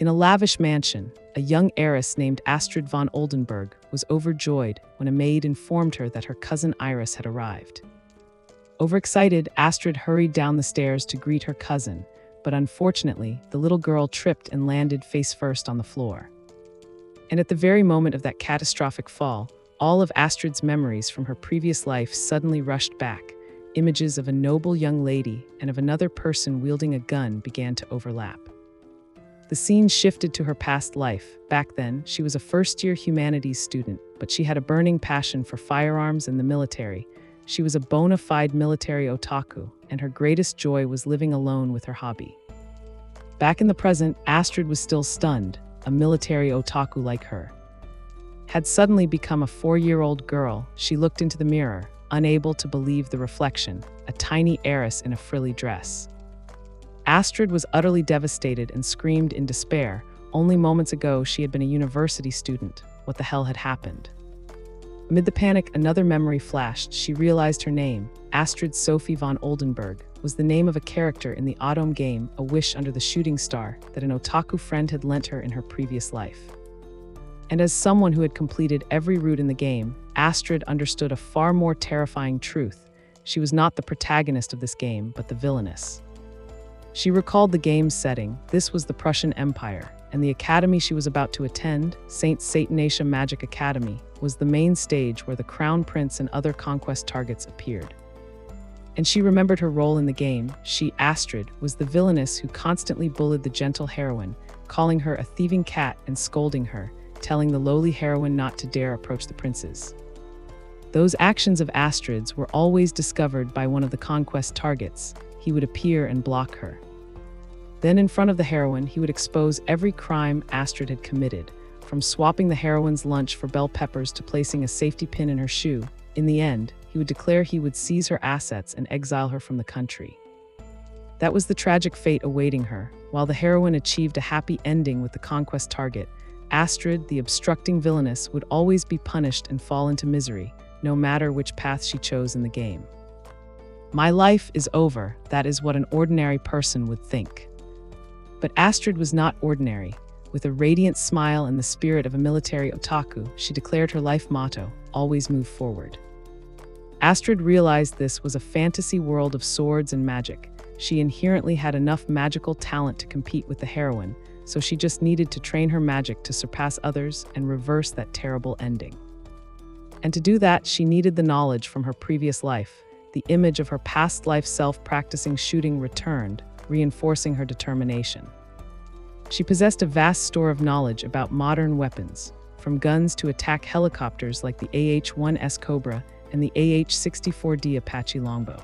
In a lavish mansion, a young heiress named Astrid von Oldenburg was overjoyed when a maid informed her that her cousin Iris had arrived. Overexcited, Astrid hurried down the stairs to greet her cousin, but unfortunately, the little girl tripped and landed face first on the floor. And at the very moment of that catastrophic fall, all of Astrid's memories from her previous life suddenly rushed back. Images of a noble young lady and of another person wielding a gun began to overlap. The scene shifted to her past life. Back then, she was a first-year humanities student, but she had a burning passion for firearms and the military. She was a bona fide military otaku, and her greatest joy was living alone with her hobby. Back in the present, Astrid was still stunned. A military otaku like her had suddenly become a 4-year-old girl. She looked into the mirror, unable to believe the reflection, a tiny heiress in a frilly dress. Astrid was utterly devastated and screamed in despair. Only moments ago, she had been a university student. What the hell had happened? Amid the panic, another memory flashed. She realized her name. Astrid Sophie von Oldenburg was the name of a character in the Autumn game, A Wish Under the Shooting Star, that an otaku friend had lent her in her previous life. And as someone who had completed every route in the game, Astrid understood a far more terrifying truth. She was not the protagonist of this game, but the villainess. She recalled the game's setting. This was the Prussian Empire, and the academy she was about to attend, St. Satanasia Magic Academy, was the main stage where the Crown Prince and other conquest targets appeared. And she remembered her role in the game. She, Astrid, was the villainess who constantly bullied the gentle heroine, calling her a thieving cat and scolding her, telling the lowly heroine not to dare approach the princes. Those actions of Astrid's were always discovered by one of the conquest targets. He would appear and block her. Then in front of the heroine, he would expose every crime Astrid had committed, from swapping the heroine's lunch for bell peppers to placing a safety pin in her shoe. In the end, he would declare he would seize her assets and exile her from the country. That was the tragic fate awaiting her. While the heroine achieved a happy ending with the conquest target, Astrid, the obstructing villainess, would always be punished and fall into misery, no matter which path she chose in the game. My life is over, that is what an ordinary person would think. But Astrid was not ordinary. With a radiant smile and the spirit of a military otaku, she declared her life motto, always move forward. Astrid realized this was a fantasy world of swords and magic. She inherently had enough magical talent to compete with the heroine, so she just needed to train her magic to surpass others and reverse that terrible ending. And to do that, she needed the knowledge from her previous life. The image of her past life self practicing shooting returned, reinforcing her determination. She possessed a vast store of knowledge about modern weapons, from guns to attack helicopters like the AH-1S Cobra and the AH-64D Apache longbow.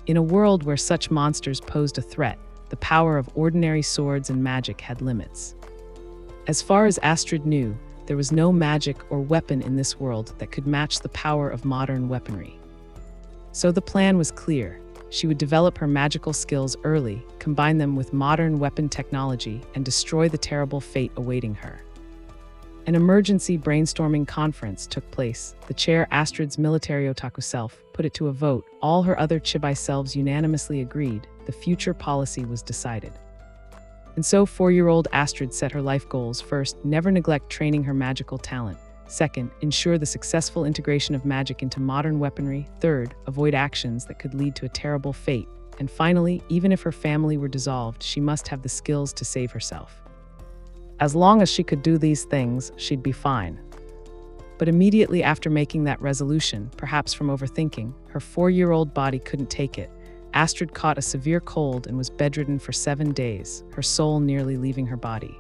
In a world where such monsters posed a threat, the power of ordinary swords and magic had limits. As far as Astrid knew, there was no magic or weapon in this world that could match the power of modern weaponry. So the plan was clear. She would develop her magical skills early, combine them with modern weapon technology, and destroy the terrible fate awaiting her. An emergency brainstorming conference took place. The chair, Astrid's military otaku self, put it to a vote. All her other chibai selves unanimously agreed. The future policy was decided. And so 4-year-old Astrid set her life goals. First, never neglect training her magical talent. Second, ensure the successful integration of magic into modern weaponry. Third, avoid actions that could lead to a terrible fate. And finally, even if her family were dissolved, she must have the skills to save herself. As long as she could do these things, she'd be fine. But immediately after making that resolution, perhaps from overthinking, her 4-year-old body couldn't take it. Astrid caught a severe cold and was bedridden for 7 days, her soul nearly leaving her body.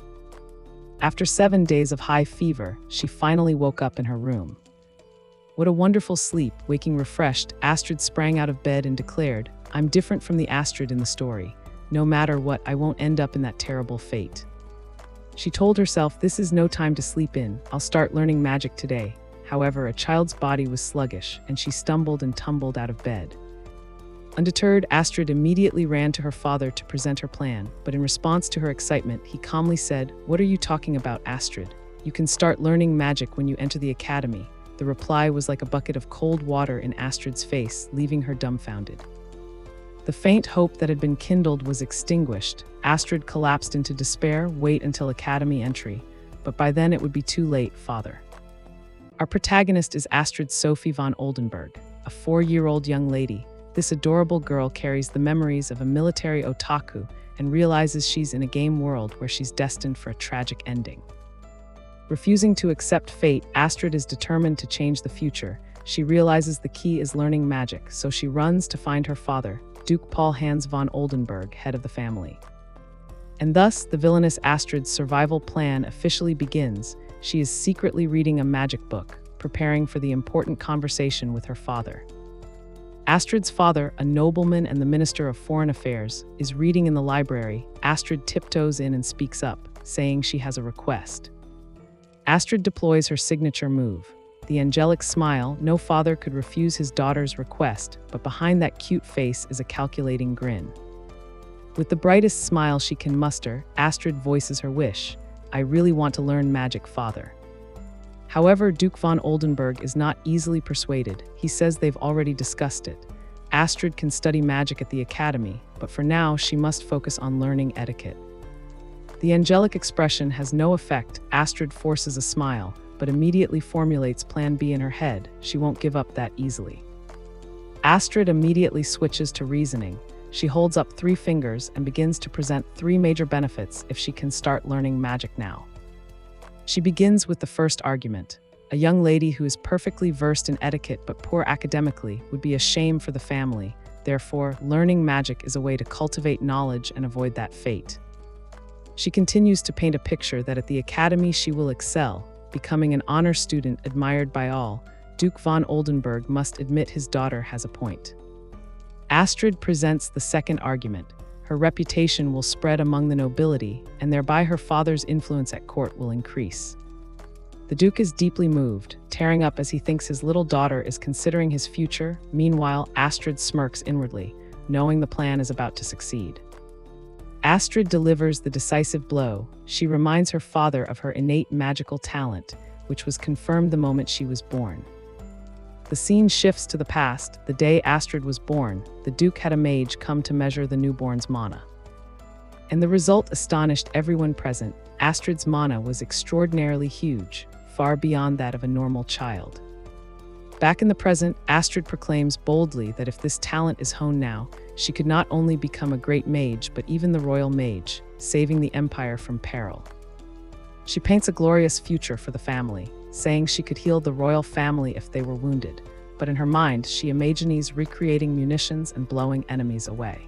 After 7 days of high fever, she finally woke up in her room. What a wonderful sleep. Waking refreshed, Astrid sprang out of bed and declared, "I'm different from the Astrid in the story. No matter what, I won't end up in that terrible fate." She told herself, "This is no time to sleep in. I'll start learning magic today." However, a child's body was sluggish, and she stumbled and tumbled out of bed. Undeterred, Astrid immediately ran to her father to present her plan, but in response to her excitement, he calmly said, "What are you talking about, Astrid? You can start learning magic when you enter the academy." The reply was like a bucket of cold water in Astrid's face, leaving her dumbfounded. The faint hope that had been kindled was extinguished. Astrid collapsed into despair. Wait until academy entry. But by then it would be too late, father. Our protagonist is Astrid Sophie von Oldenburg, a 4-year-old young lady. This adorable girl carries the memories of a military otaku and realizes she's in a game world where she's destined for a tragic ending. Refusing to accept fate, Astrid is determined to change the future. She realizes the key is learning magic, so she runs to find her father, Duke Paul Hans von Oldenburg, head of the family. And thus, the villainous Astrid's survival plan officially begins. She is secretly reading a magic book, preparing for the important conversation with her father. Astrid's father, a nobleman and the Minister of Foreign Affairs, is reading in the library. Astrid tiptoes in and speaks up, saying she has a request. Astrid deploys her signature move, the angelic smile. No father could refuse his daughter's request, but behind that cute face is a calculating grin. With the brightest smile she can muster, Astrid voices her wish. I really want to learn magic, father. However, Duke von Oldenburg is not easily persuaded. He says they've already discussed it. Astrid can study magic at the academy, but for now she must focus on learning etiquette. The angelic expression has no effect. Astrid forces a smile, but immediately formulates plan B in her head. She won't give up that easily. Astrid immediately switches to reasoning. She holds up 3 fingers and begins to present 3 major benefits if she can start learning magic now. She begins with the first argument. A young lady who is perfectly versed in etiquette but poor academically would be a shame for the family. Therefore, learning magic is a way to cultivate knowledge and avoid that fate. She continues to paint a picture that at the academy she will excel, becoming an honor student admired by all. Duke von Oldenburg must admit his daughter has a point. Astrid presents the second argument. Her reputation will spread among the nobility, and thereby her father's influence at court will increase. The Duke is deeply moved, tearing up as he thinks his little daughter is considering his future. Meanwhile, Astrid smirks inwardly, knowing the plan is about to succeed. Astrid delivers the decisive blow. She reminds her father of her innate magical talent, which was confirmed the moment she was born. The scene shifts to the past. The day Astrid was born, the Duke had a mage come to measure the newborn's mana. And the result astonished everyone present. Astrid's mana was extraordinarily huge, far beyond that of a normal child. Back in the present, Astrid proclaims boldly that if this talent is honed now, she could not only become a great mage, but even the royal mage, saving the empire from peril. She paints a glorious future for the family, saying she could heal the royal family if they were wounded, but in her mind she imagines recreating munitions and blowing enemies away.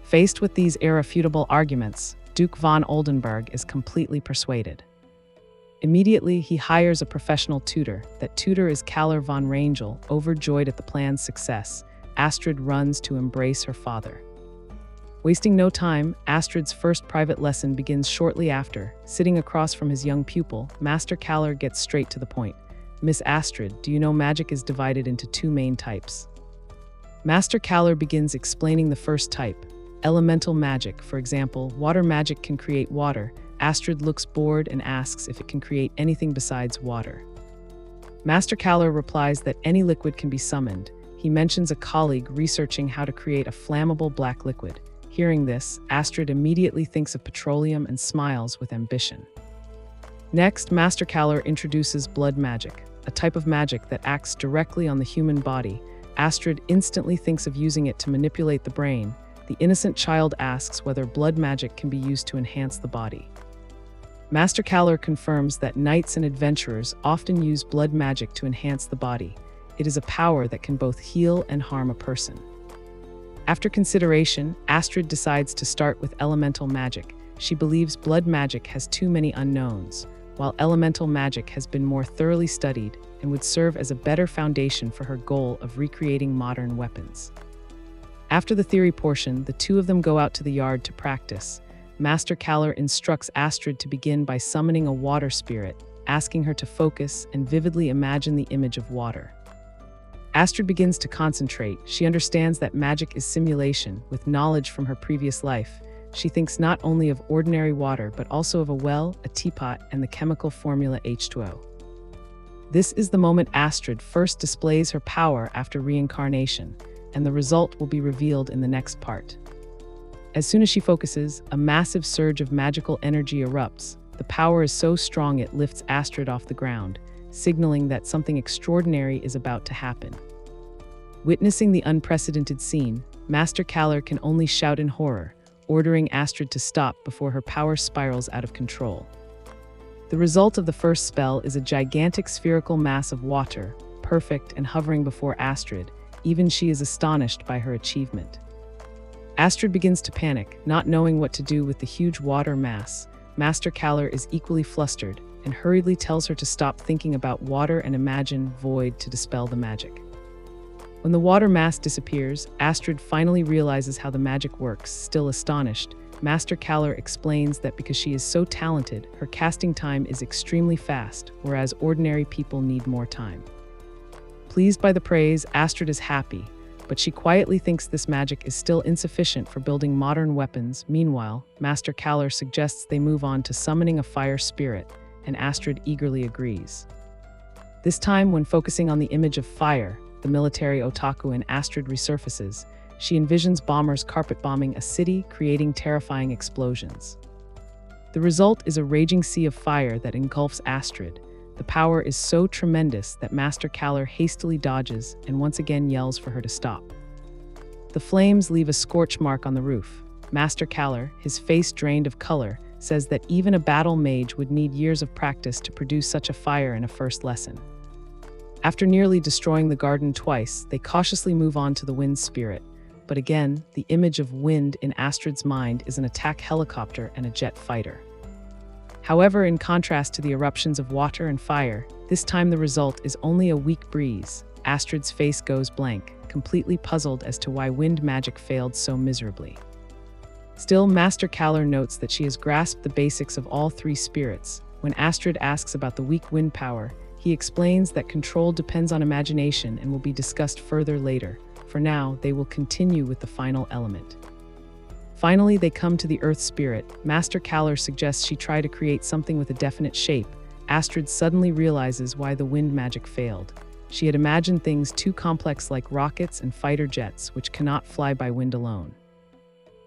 Faced with these irrefutable arguments, Duke von Oldenburg is completely persuaded. Immediately, he hires a professional tutor. That tutor is Kaller von Rangel. Overjoyed at the plan's success, Astrid runs to embrace her father. Wasting no time, Astrid's first private lesson begins shortly after. Sitting across from his young pupil, Master Kaller gets straight to the point. Miss Astrid, do you know magic is divided into 2 main types? Master Kaller begins explaining the first type. Elemental magic, for example, water magic can create water. Astrid looks bored and asks if it can create anything besides water. Master Kaller replies that any liquid can be summoned. He mentions a colleague researching how to create a flammable black liquid. Hearing this, Astrid immediately thinks of petroleum and smiles with ambition. Next, Master Kaller introduces blood magic, a type of magic that acts directly on the human body. Astrid instantly thinks of using it to manipulate the brain. The innocent child asks whether blood magic can be used to enhance the body. Master Kaller confirms that knights and adventurers often use blood magic to enhance the body. It is a power that can both heal and harm a person. After consideration, Astrid decides to start with elemental magic. She believes blood magic has too many unknowns, while elemental magic has been more thoroughly studied and would serve as a better foundation for her goal of recreating modern weapons. After the theory portion, the two of them go out to the yard to practice. Master Kaller instructs Astrid to begin by summoning a water spirit, asking her to focus and vividly imagine the image of water. Astrid begins to concentrate. She understands that magic is simulation. With knowledge from her previous life, she thinks not only of ordinary water, but also of a well, a teapot, and the chemical formula H2O. This is the moment Astrid first displays her power after reincarnation. and the result will be revealed in the next part. As soon as she focuses, a massive surge of magical energy erupts. The power is so strong it lifts Astrid off the ground, signaling that something extraordinary is about to happen. Witnessing the unprecedented scene, Master Kalar can only shout in horror, ordering Astrid to stop before her power spirals out of control. The result of the first spell is a gigantic spherical mass of water, perfect and hovering before Astrid. Even she is astonished by her achievement. Astrid begins to panic, not knowing what to do with the huge water mass. Master Kalar is equally flustered and hurriedly tells her to stop thinking about water and imagine void to dispel the magic. When the water mass disappears, Astrid finally realizes how the magic works. Still astonished, Master Kalar explains that because she is so talented, her casting time is extremely fast, whereas ordinary people need more time. Pleased by the praise, Astrid is happy, but she quietly thinks this magic is still insufficient for building modern weapons. Meanwhile, Master Kalar suggests they move on to summoning a fire spirit, and Astrid eagerly agrees. This time, when focusing on the image of fire, the military otaku in Astrid resurfaces. She envisions bombers carpet-bombing a city, creating terrifying explosions. The result is a raging sea of fire that engulfs Astrid. The power is so tremendous that Master Kalar hastily dodges and once again yells for her to stop. The flames leave a scorch mark on the roof. Master Kalar, his face drained of color, says that even a battle mage would need years of practice to produce such a fire in a first lesson. After nearly destroying the garden twice, they cautiously move on to the wind spirit. But again, the image of wind in Astrid's mind is an attack helicopter and a jet fighter. However, in contrast to the eruptions of water and fire, this time the result is only a weak breeze. Astrid's face goes blank, completely puzzled as to why wind magic failed so miserably. Still, Master Kalar notes that she has grasped the basics of all three spirits. When Astrid asks about the weak wind power, he explains that control depends on imagination and will be discussed further later. For now, they will continue with the final element. Finally, they come to the earth spirit. Master Kalar suggests she try to create something with a definite shape. Astrid suddenly realizes why the wind magic failed. She had imagined things too complex like rockets and fighter jets, which cannot fly by wind alone.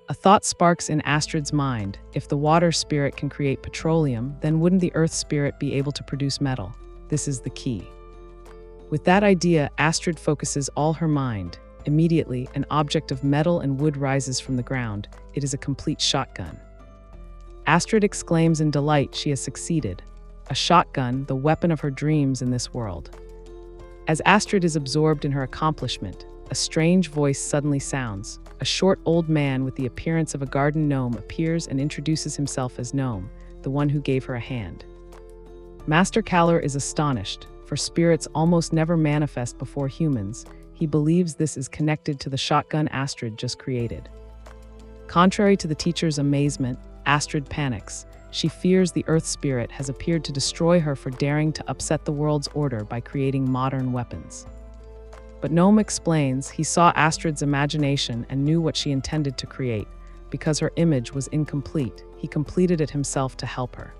A thought sparks in Astrid's mind. If the water spirit can create petroleum, then wouldn't the earth spirit be able to produce metal? This is the key. With that idea, Astrid focuses all her mind. Immediately, an object of metal and wood rises from the ground. It is a complete shotgun. Astrid exclaims in delight she has succeeded. A shotgun, the weapon of her dreams in this world. As Astrid is absorbed in her accomplishment, a strange voice suddenly sounds. A short old man with the appearance of a garden gnome appears and introduces himself as Gnome, the one who gave her a hand. Master Kalar is astonished, for spirits almost never manifest before humans. He believes this is connected to the shotgun Astrid just created. Contrary to the teacher's amazement, Astrid panics. She fears the earth spirit has appeared to destroy her for daring to upset the world's order by creating modern weapons. But Gnome explains he saw Astrid's imagination and knew what she intended to create. Because her image was incomplete, he completed it himself to help her.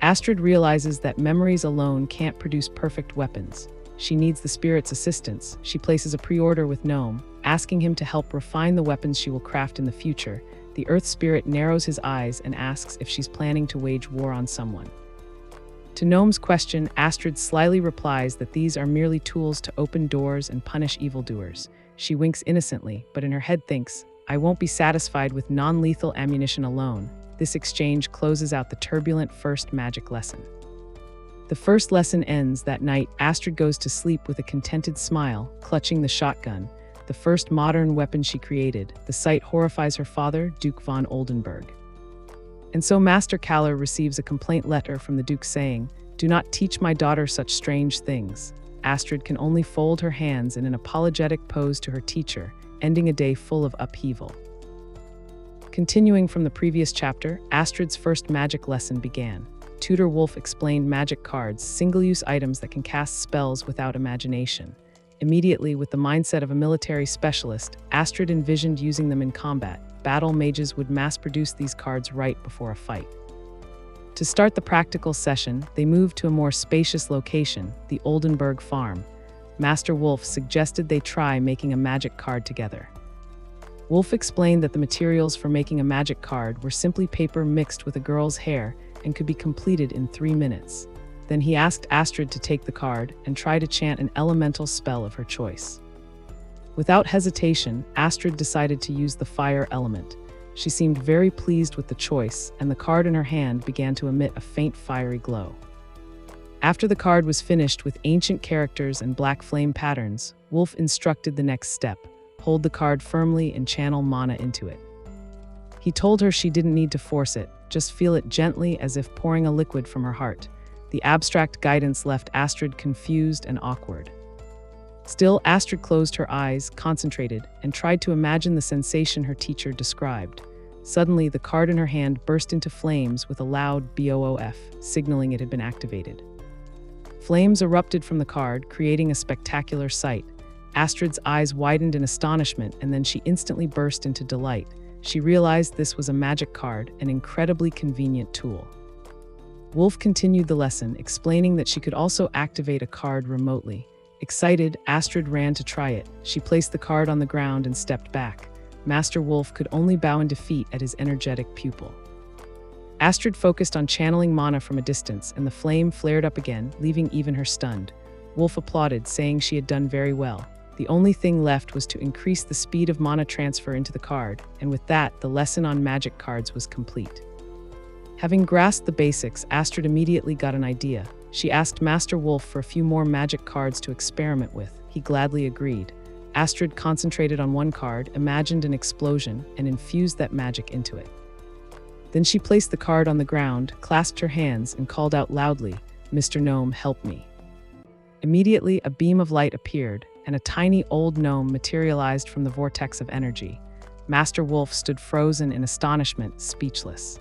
Astrid realizes that memories alone can't produce perfect weapons. She needs the spirit's assistance. She places a pre-order with Gnome, asking him to help refine the weapons she will craft in the future. The earth spirit narrows his eyes and asks if she's planning to wage war on someone. To Gnome's question, Astrid slyly replies that these are merely tools to open doors and punish evildoers. She winks innocently, but in her head thinks, I won't be satisfied with non-lethal ammunition alone. This exchange closes out the turbulent first magic lesson. The first lesson ends that night. Astrid goes to sleep with a contented smile, clutching the shotgun, the first modern weapon she created. The sight horrifies her father, Duke von Oldenburg. And so Master Kalar receives a complaint letter from the Duke saying, "Do not teach my daughter such strange things." Astrid can only fold her hands in an apologetic pose to her teacher, ending a day full of upheaval. Continuing from the previous chapter, Astrid's first magic lesson began. Tutor Wolf explained magic cards, single-use items that can cast spells without imagination. Immediately, with the mindset of a military specialist, Astrid envisioned using them in combat. Battle mages would mass-produce these cards right before a fight. To start the practical session, they moved to a more spacious location, the Oldenburg farm. Master Wolf suggested they try making a magic card together. Wolf explained that the materials for making a magic card were simply paper mixed with a girl's hair and could be completed in 3 minutes. Then he asked Astrid to take the card and try to chant an elemental spell of her choice. Without hesitation, Astrid decided to use the fire element. She seemed very pleased with the choice, and the card in her hand began to emit a faint fiery glow. After the card was finished with ancient characters and black flame patterns, Wolf instructed the next step: hold the card firmly and channel mana into it. He told her she didn't need to force it, just feel it gently as if pouring a liquid from her heart. The abstract guidance left Astrid confused and awkward. Still, Astrid closed her eyes, concentrated, and tried to imagine the sensation her teacher described. Suddenly, the card in her hand burst into flames with a loud BOOF, signaling it had been activated. Flames erupted from the card, creating a spectacular sight. Astrid's eyes widened in astonishment, and then she instantly burst into delight. She realized this was a magic card, an incredibly convenient tool. Wolf continued the lesson, explaining that she could also activate a card remotely. Excited, Astrid ran to try it. She placed the card on the ground and stepped back. Master Wolf could only bow in defeat at his energetic pupil. Astrid focused on channeling mana from a distance, and the flame flared up again, leaving even her stunned. Wolf applauded, saying she had done very well. The only thing left was to increase the speed of mana transfer into the card, and with that, the lesson on magic cards was complete. Having grasped the basics, Astrid immediately got an idea. She asked Master Wolf for a few more magic cards to experiment with. He gladly agreed. Astrid concentrated on one card, imagined an explosion, and infused that magic into it. Then she placed the card on the ground, clasped her hands, and called out loudly, "Mr. Gnome, help me." Immediately, a beam of light appeared, and a tiny old gnome materialized from the vortex of energy. Master Wolf stood frozen in astonishment, speechless.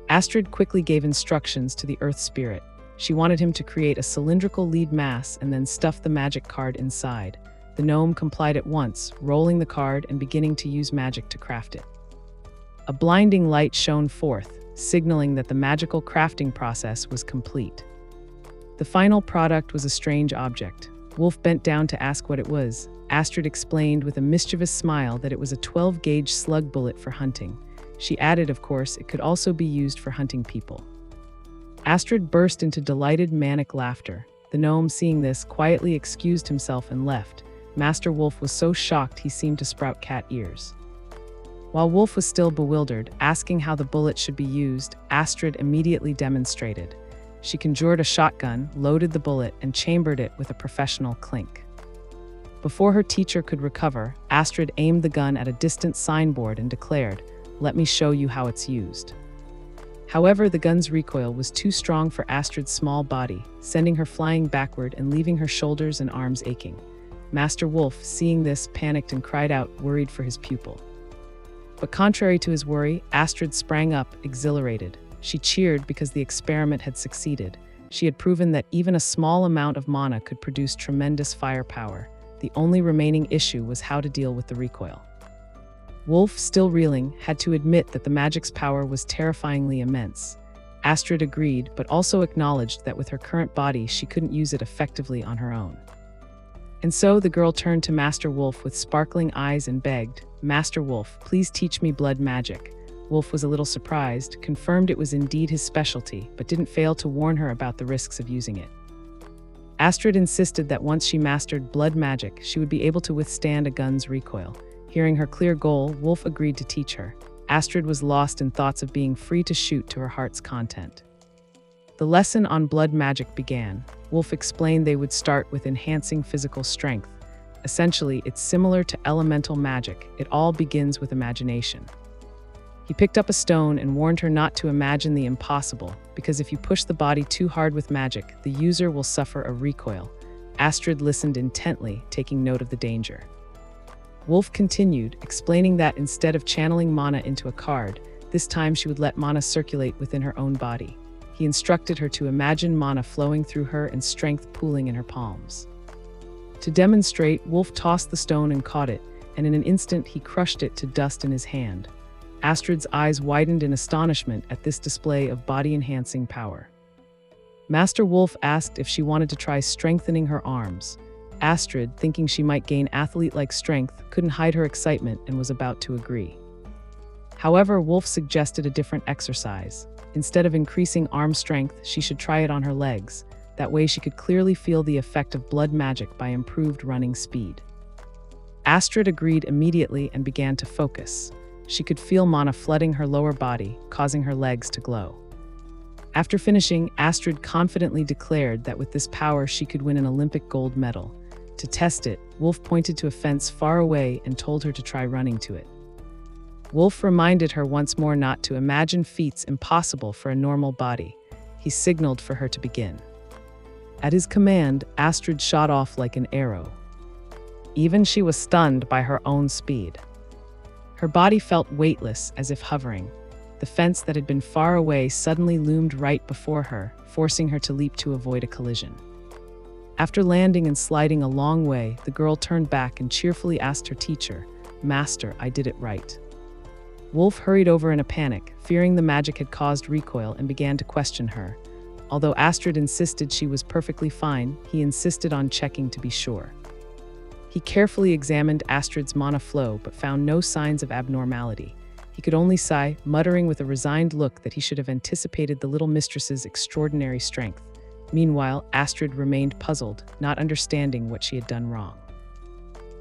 Astrid quickly gave instructions to the Earth Spirit. She wanted him to create a cylindrical lead mass and then stuff the magic card inside. The gnome complied at once, rolling the card and beginning to use magic to craft it. A blinding light shone forth, signaling that the magical crafting process was complete. The final product was a strange object. Wolf bent down to ask what it was. Astrid explained with a mischievous smile that it was a 12-gauge slug bullet for hunting. She added, of course, it could also be used for hunting people. Astrid burst into delighted manic laughter. The gnome, seeing this, quietly excused himself and left. Master Wolf was so shocked he seemed to sprout cat ears. While Wolf was still bewildered, asking how the bullet should be used, Astrid immediately demonstrated. She conjured a shotgun, loaded the bullet, and chambered it with a professional clink. Before her teacher could recover, Astrid aimed the gun at a distant signboard and declared, "Let me show you how it's used." However, the gun's recoil was too strong for Astrid's small body, sending her flying backward and leaving her shoulders and arms aching. Master Wolf, seeing this, panicked and cried out, worried for his pupil. But contrary to his worry, Astrid sprang up, exhilarated. She cheered because the experiment had succeeded. She had proven that even a small amount of mana could produce tremendous firepower. The only remaining issue was how to deal with the recoil. Wolf, still reeling, had to admit that the magic's power was terrifyingly immense. Astrid agreed, but also acknowledged that with her current body, she couldn't use it effectively on her own. And so the girl turned to Master Wolf with sparkling eyes and begged, "Master Wolf, please teach me blood magic." Wolf was a little surprised, confirmed it was indeed his specialty, but didn't fail to warn her about the risks of using it. Astrid insisted that once she mastered blood magic, she would be able to withstand a gun's recoil. Hearing her clear goal, Wolf agreed to teach her. Astrid was lost in thoughts of being free to shoot to her heart's content. The lesson on blood magic began. Wolf explained they would start with enhancing physical strength. Essentially, it's similar to elemental magic. It all begins with imagination. He picked up a stone and warned her not to imagine the impossible, because if you push the body too hard with magic, the user will suffer a recoil. Astrid listened intently, taking note of the danger. Wolf continued, explaining that instead of channeling mana into a card, this time she would let mana circulate within her own body. He instructed her to imagine mana flowing through her and strength pooling in her palms. To demonstrate, Wolf tossed the stone and caught it, and in an instant he crushed it to dust in his hand. Astrid's eyes widened in astonishment at this display of body-enhancing power. Master Wolf asked if she wanted to try strengthening her arms. Astrid, thinking she might gain athlete-like strength, couldn't hide her excitement and was about to agree. However, Wolf suggested a different exercise. Instead of increasing arm strength, she should try it on her legs. That way she could clearly feel the effect of blood magic by improved running speed. Astrid agreed immediately and began to focus. She could feel mana flooding her lower body, causing her legs to glow. After finishing, Astrid confidently declared that with this power she could win an Olympic gold medal. To test it, Wolf pointed to a fence far away and told her to try running to it. Wolf reminded her once more not to imagine feats impossible for a normal body. He signaled for her to begin. At his command, Astrid shot off like an arrow. Even she was stunned by her own speed. Her body felt weightless, as if hovering. The fence that had been far away suddenly loomed right before her, forcing her to leap to avoid a collision. After landing and sliding a long way, the girl turned back and cheerfully asked her teacher, "Master, I did it right." Wolf hurried over in a panic, fearing the magic had caused recoil, and began to question her. Although Astrid insisted she was perfectly fine, he insisted on checking to be sure. He carefully examined Astrid's mana flow but found no signs of abnormality. He could only sigh, muttering with a resigned look that he should have anticipated the little mistress's extraordinary strength. Meanwhile, Astrid remained puzzled, not understanding what she had done wrong.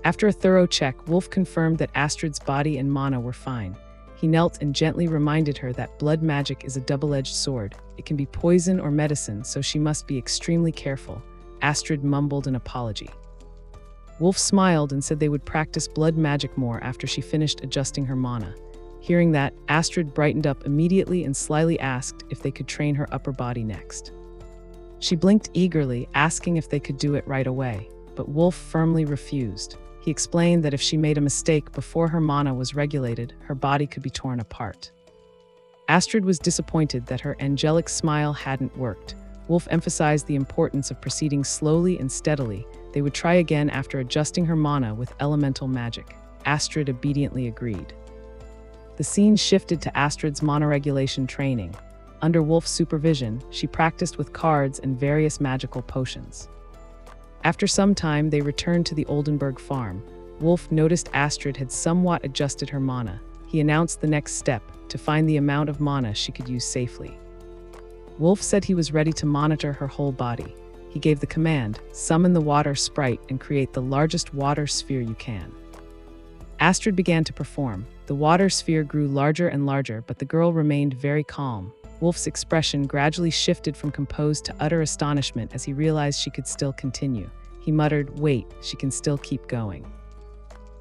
After a thorough check, Wolf confirmed that Astrid's body and mana were fine. He knelt and gently reminded her that blood magic is a double-edged sword. It can be poison or medicine, so she must be extremely careful. Astrid mumbled an apology. Wolf smiled and said they would practice blood magic more after she finished adjusting her mana. Hearing that, Astrid brightened up immediately and slyly asked if they could train her upper body next. She blinked eagerly, asking if they could do it right away, but Wolf firmly refused. He explained that if she made a mistake before her mana was regulated, her body could be torn apart. Astrid was disappointed that her angelic smile hadn't worked. Wolf emphasized the importance of proceeding slowly and steadily. They would try again after adjusting her mana with elemental magic. Astrid obediently agreed. The scene shifted to Astrid's mana regulation training. Under Wolf's supervision, she practiced with cards and various magical potions. After some time, they returned to the Oldenburg farm. Wolf noticed Astrid had somewhat adjusted her mana. He announced the next step, to find the amount of mana she could use safely. Wolf said he was ready to monitor her whole body. He gave the command, "Summon the water sprite and create the largest water sphere you can." Astrid began to perform. The water sphere grew larger and larger, but the girl remained very calm. Wolf's expression gradually shifted from composed to utter astonishment as he realized she could still continue. He muttered, "Wait, she can still keep going."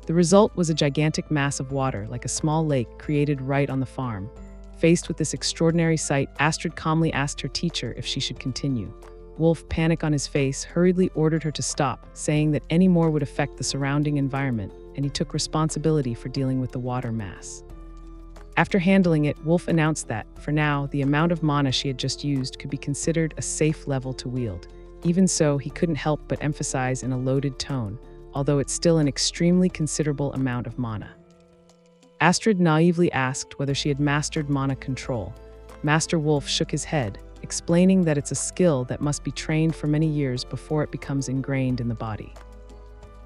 The result was a gigantic mass of water, like a small lake, created right on the farm. Faced with this extraordinary sight, Astrid calmly asked her teacher if she should continue. Wolf, panic on his face, hurriedly ordered her to stop, saying that any more would affect the surrounding environment, and he took responsibility for dealing with the water mass. After handling it, Wolf announced that, for now, the amount of mana she had just used could be considered a safe level to wield. Even so, he couldn't help but emphasize in a loaded tone, although it's still an extremely considerable amount of mana. Astrid naively asked whether she had mastered mana control. Master Wolf shook his head, explaining that it's a skill that must be trained for many years before it becomes ingrained in the body.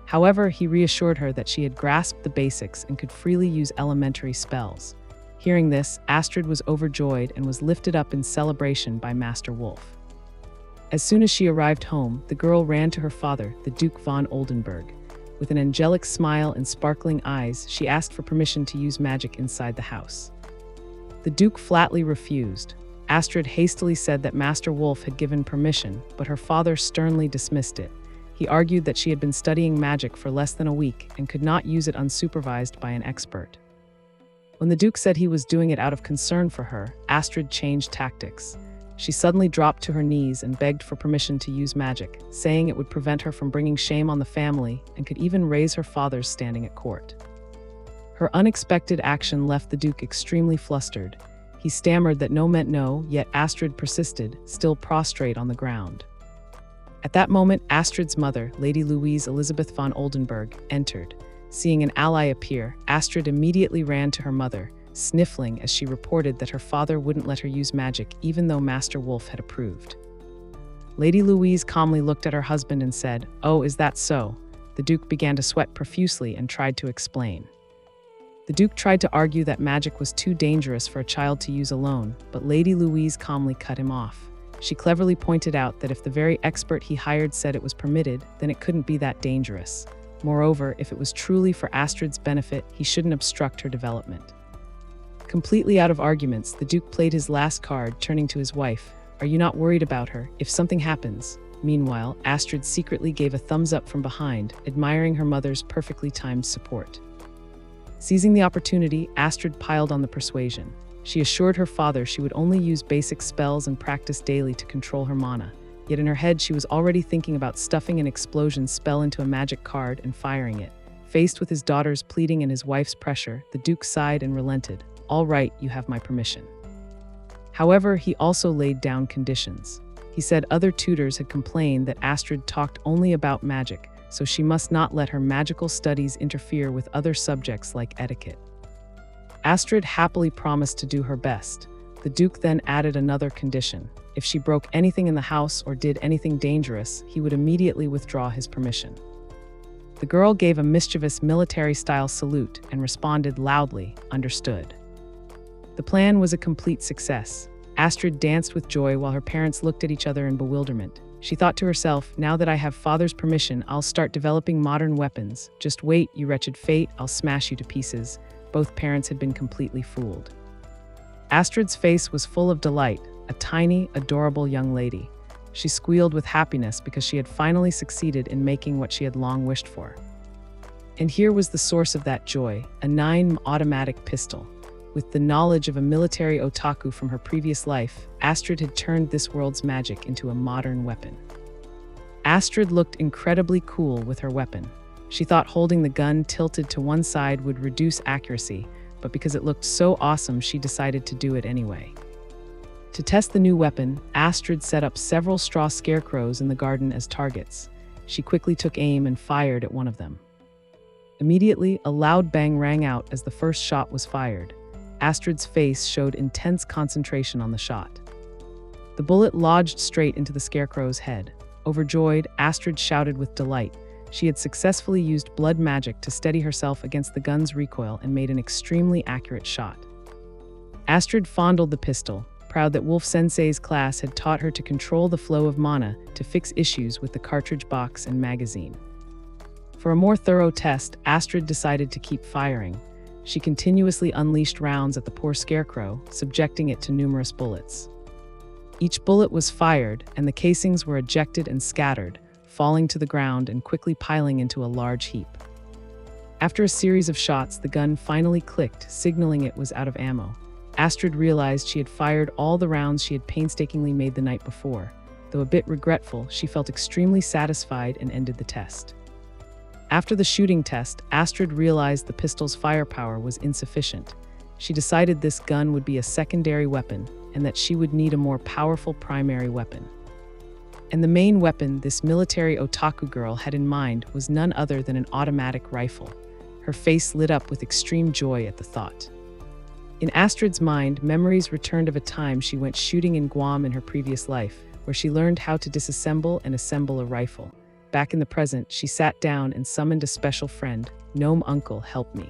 However, he reassured her that she had grasped the basics and could freely use elementary spells. Hearing this, Astrid was overjoyed and was lifted up in celebration by Master Wolf. As soon as she arrived home, the girl ran to her father, the Duke von Oldenburg. With an angelic smile and sparkling eyes, she asked for permission to use magic inside the house. The Duke flatly refused. Astrid hastily said that Master Wolf had given permission, but her father sternly dismissed it. He argued that she had been studying magic for less than a week and could not use it unsupervised by an expert. When the Duke said he was doing it out of concern for her, Astrid changed tactics. She suddenly dropped to her knees and begged for permission to use magic, saying it would prevent her from bringing shame on the family and could even raise her father's standing at court. Her unexpected action left the Duke extremely flustered. He stammered that no meant no, yet Astrid persisted, still prostrate on the ground. At that moment, Astrid's mother, Lady Louise Elizabeth von Oldenburg, entered. Seeing an ally appear, Astrid immediately ran to her mother, sniffling as she reported that her father wouldn't let her use magic even though Master Wolf had approved. Lady Louise calmly looked at her husband and said, "Oh, is that so?" The Duke began to sweat profusely and tried to explain. The Duke tried to argue that magic was too dangerous for a child to use alone, but Lady Louise calmly cut him off. She cleverly pointed out that if the very expert he hired said it was permitted, then it couldn't be that dangerous. Moreover, if it was truly for Astrid's benefit, he shouldn't obstruct her development. Completely out of arguments, the Duke played his last card, turning to his wife. "Are you not worried about her, if something happens?" Meanwhile, Astrid secretly gave a thumbs up from behind, admiring her mother's perfectly timed support. Seizing the opportunity, Astrid piled on the persuasion. She assured her father she would only use basic spells and practice daily to control her mana. Yet in her head she was already thinking about stuffing an explosion spell into a magic card and firing it. Faced with his daughter's pleading and his wife's pressure, the Duke sighed and relented. "All right, you have my permission." However, he also laid down conditions. He said other tutors had complained that Astrid talked only about magic, so she must not let her magical studies interfere with other subjects like etiquette. Astrid happily promised to do her best. The Duke then added another condition. If she broke anything in the house or did anything dangerous, he would immediately withdraw his permission. The girl gave a mischievous military-style salute and responded loudly, "Understood." The plan was a complete success. Astrid danced with joy while her parents looked at each other in bewilderment. She thought to herself, "Now that I have father's permission, I'll start developing modern weapons. Just wait, you wretched fate, I'll smash you to pieces." Both parents had been completely fooled. Astrid's face was full of delight, a tiny, adorable young lady. She squealed with happiness because she had finally succeeded in making what she had long wished for. And here was the source of that joy, a 9mm automatic pistol. With the knowledge of a military otaku from her previous life, Astrid had turned this world's magic into a modern weapon. Astrid looked incredibly cool with her weapon. She thought holding the gun tilted to one side would reduce accuracy, but because it looked so awesome, she decided to do it anyway. To test the new weapon, Astrid set up several straw scarecrows in the garden as targets. She quickly took aim and fired at one of them. Immediately, a loud bang rang out as the first shot was fired. Astrid's face showed intense concentration on the shot. The bullet lodged straight into the scarecrow's head. Overjoyed, Astrid shouted with delight. She had successfully used blood magic to steady herself against the gun's recoil and made an extremely accurate shot. Astrid fondled the pistol, proud that Wolf Sensei's class had taught her to control the flow of mana to fix issues with the cartridge box and magazine. For a more thorough test, Astrid decided to keep firing. She continuously unleashed rounds at the poor scarecrow, subjecting it to numerous bullets. Each bullet was fired, and the casings were ejected and scattered, falling to the ground and quickly piling into a large heap. After a series of shots, the gun finally clicked, signaling it was out of ammo. Astrid realized she had fired all the rounds she had painstakingly made the night before. Though a bit regretful, she felt extremely satisfied and ended the test. After the shooting test, Astrid realized the pistol's firepower was insufficient. She decided this gun would be a secondary weapon and that she would need a more powerful primary weapon. And the main weapon this military otaku girl had in mind was none other than an automatic rifle. Her face lit up with extreme joy at the thought. In Astrid's mind, memories returned of a time she went shooting in Guam in her previous life, where she learned how to disassemble and assemble a rifle. Back in the present, she sat down and summoned a special friend. "Gnome Uncle, help me."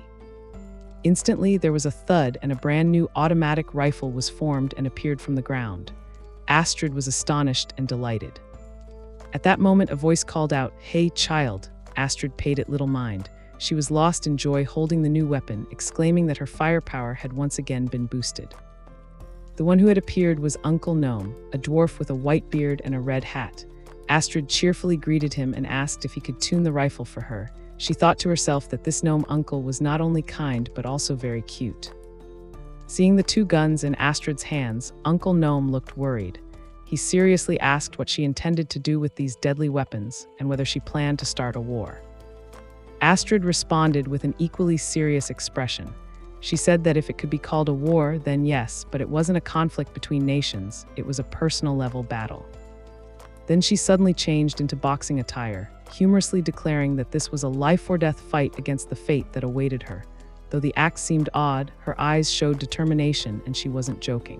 Instantly, there was a thud and a brand new automatic rifle was formed and appeared from the ground. Astrid was astonished and delighted. At that moment, a voice called out, "Hey, child." Astrid paid it little mind. She was lost in joy holding the new weapon, exclaiming that her firepower had once again been boosted. The one who had appeared was Uncle Gnome, a dwarf with a white beard and a red hat. Astrid cheerfully greeted him and asked if he could tune the rifle for her. She thought to herself that this gnome uncle was not only kind but also very cute. Seeing the two guns in Astrid's hands, Uncle Gnome looked worried. He seriously asked what she intended to do with these deadly weapons and whether she planned to start a war. Astrid responded with an equally serious expression. She said that if it could be called a war, then yes, but it wasn't a conflict between nations, it was a personal-level battle. Then she suddenly changed into boxing attire, humorously declaring that this was a life-or-death fight against the fate that awaited her. Though the act seemed odd, her eyes showed determination and she wasn't joking.